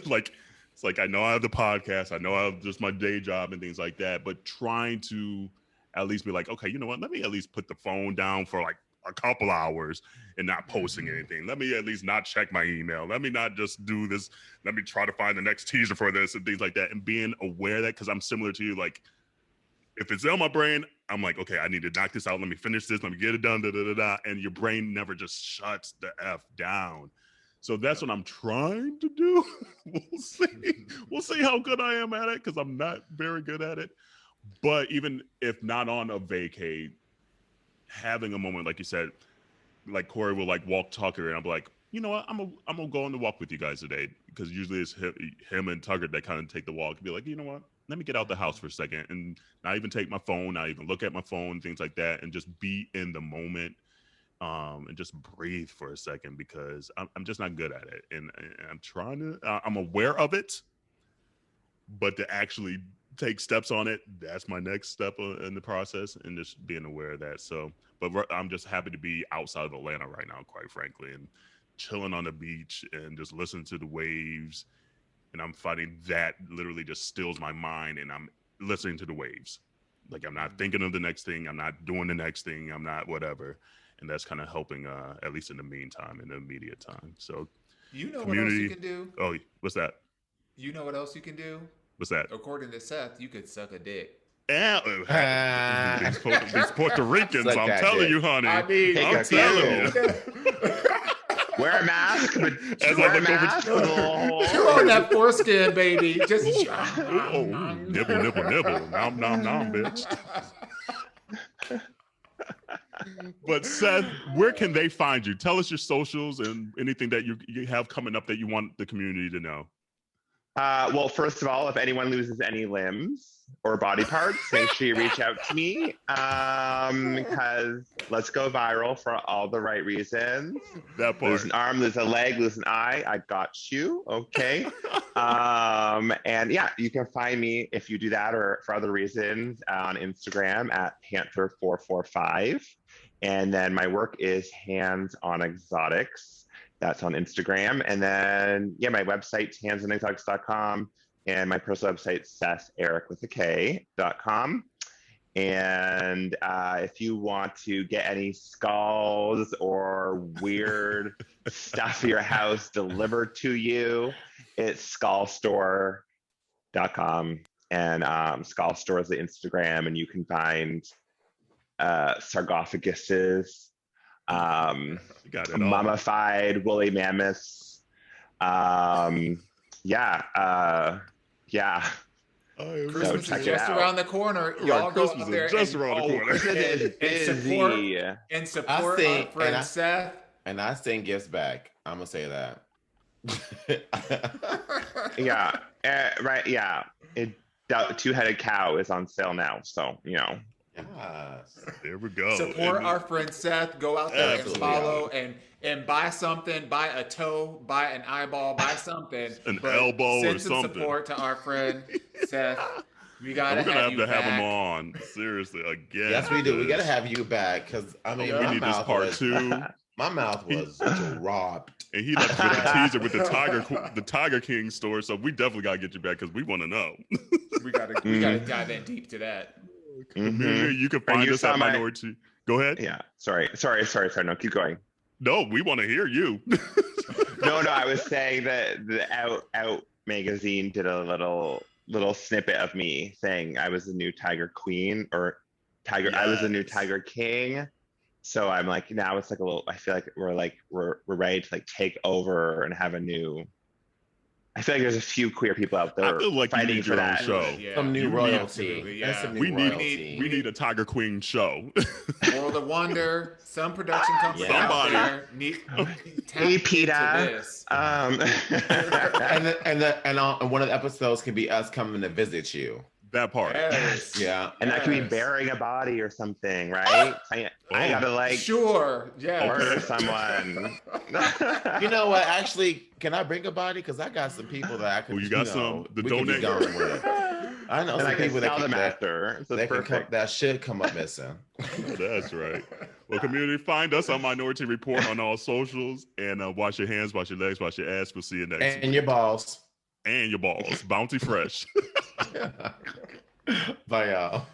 Like it's like I know I have the podcast, I know I have just my day job and things like that, but trying to at least be like, okay, you know what? Let me at least put the phone down for like a couple hours and not posting anything. Let me at least not check my email. Let me not just do this. Let me try to find the next teaser for this and things like that. And being aware that, because I'm similar to you, like if it's on my brain, I'm like, okay, I need to knock this out. Let me finish this. Let me get it done. Da, da, da, da. And your brain never just shuts the F down. So that's what I'm trying to do. We'll see. We'll see how good I am at it, because I'm not very good at it. But even if not on a vacay, having a moment, like you said, like Corey will like walk Tucker, and I'm like, you know what? I'm gonna go on the walk with you guys today, because usually it's him and Tucker that kind of take the walk and be like, you know what? Let me get out the house for a second and not even take my phone, not even look at my phone, things like that, and just be in the moment. And just breathe for a second, because I'm just not good at it, and I'm trying to. I'm aware of it, but to actually take steps on it, that's my next step in the process, and just being aware of that. So, but I'm just happy to be outside of Atlanta right now, quite frankly, and chilling on the beach and just listening to the waves. And I'm finding that literally just stills my mind, and I'm listening to the waves. Like I'm not thinking of the next thing. I'm not doing the next thing. I'm not whatever. And that's kind of helping, at least in the meantime, in the immediate time. So You know community. what else you can do? Oh, what's that? You know what else you can do? What's that? According to Seth, you could suck a dick. These Puerto Ricans, Suck I'm that telling dick. you, honey. I mean, Take I'm a telling few. you. Wear a mask, but As I wear a look over mask with a little hole. Chew on that foreskin, baby. Just Oh, nibble, nibble, nibble. Nom, nom, nom, bitch. But Seth, where can they find you? Tell us your socials and anything that you have coming up that you want the community to know. Well, first of all, if anyone loses any limbs or body parts, make sure you reach out to me because let's go viral for all the right reasons. That part. Lose an arm, lose a leg, lose an eye. I got you. Okay. And yeah, you can find me if you do that or for other reasons on Instagram at Panther445. And then my work is Hands on Exotics. That's on Instagram. And then, yeah, my website's handsonexotics.com and my personal website, SethErik.com. And if you want to get any skulls or weird stuff for your house delivered to you, it's skullstore.com. And Skull Store is the Instagram, and you can find sarcophaguses, Got it all. mummified woolly mammoths. Yeah. Christmas check is it just out. around the corner. Right, Y'all go Christmas out there is just around the corner. Christmas is busy. and support our friend Seth. And I send gifts back. I'm gonna say that. Yeah. Right. Yeah. Two-headed cow is on sale now. So, you know. Yes. There we go. Support our friend Seth. Go out there Absolutely. and follow and buy something. Buy a toe. Buy an eyeball. Buy something. An But elbow send or some something. support to our friend Seth. We gotta We're gonna have you to have back. him on. Seriously, again. Yes, we do. We gotta have you back because I mean, We my need this mouth part was, 2. my mouth was dropped. And he left with the teaser with the Tiger King story. So we definitely gotta get you back because we want to know. We gotta dive in deep to that. Community, you can find you us saw at my- Minority. Go ahead. Yeah. Sorry. No, keep going. No, we want to hear you. No, I was saying that the Out magazine did a little snippet of me saying I was the new Tiger Queen or Tiger. I was the new Yes. Tiger King. So I'm like, now it's like a little. I feel like we're ready to like take over and have a new. I feel like there's a few queer people out there I feel like you fighting need for your own that. show. Yeah. Some new You need- royalty. Absolutely, That's yeah. some new We need- royalty. We need a Tiger Queen show. World of Wonder, some production company Yeah. out Somebody. there need tap Hey, into PETA. this. and one of the episodes could be us coming to visit you. That part. Yes. Yeah. and that could be Yes. burying a body or something, right? I gotta like Sure. Yeah. murder someone. You know what? Actually, can I bring a body? Because I got some people that I could. Oh, you got some to we could be donate? going with. I know And some I can people that sell them can, after. So they it's can come, perfect. that should come up missing. Oh, that's right. Well, community, find us on Minority Report on all socials and wash your hands, wash your legs, wash your ass. We'll see you next week. And your balls. And your balls. Bounty Fresh. Bye, y'all.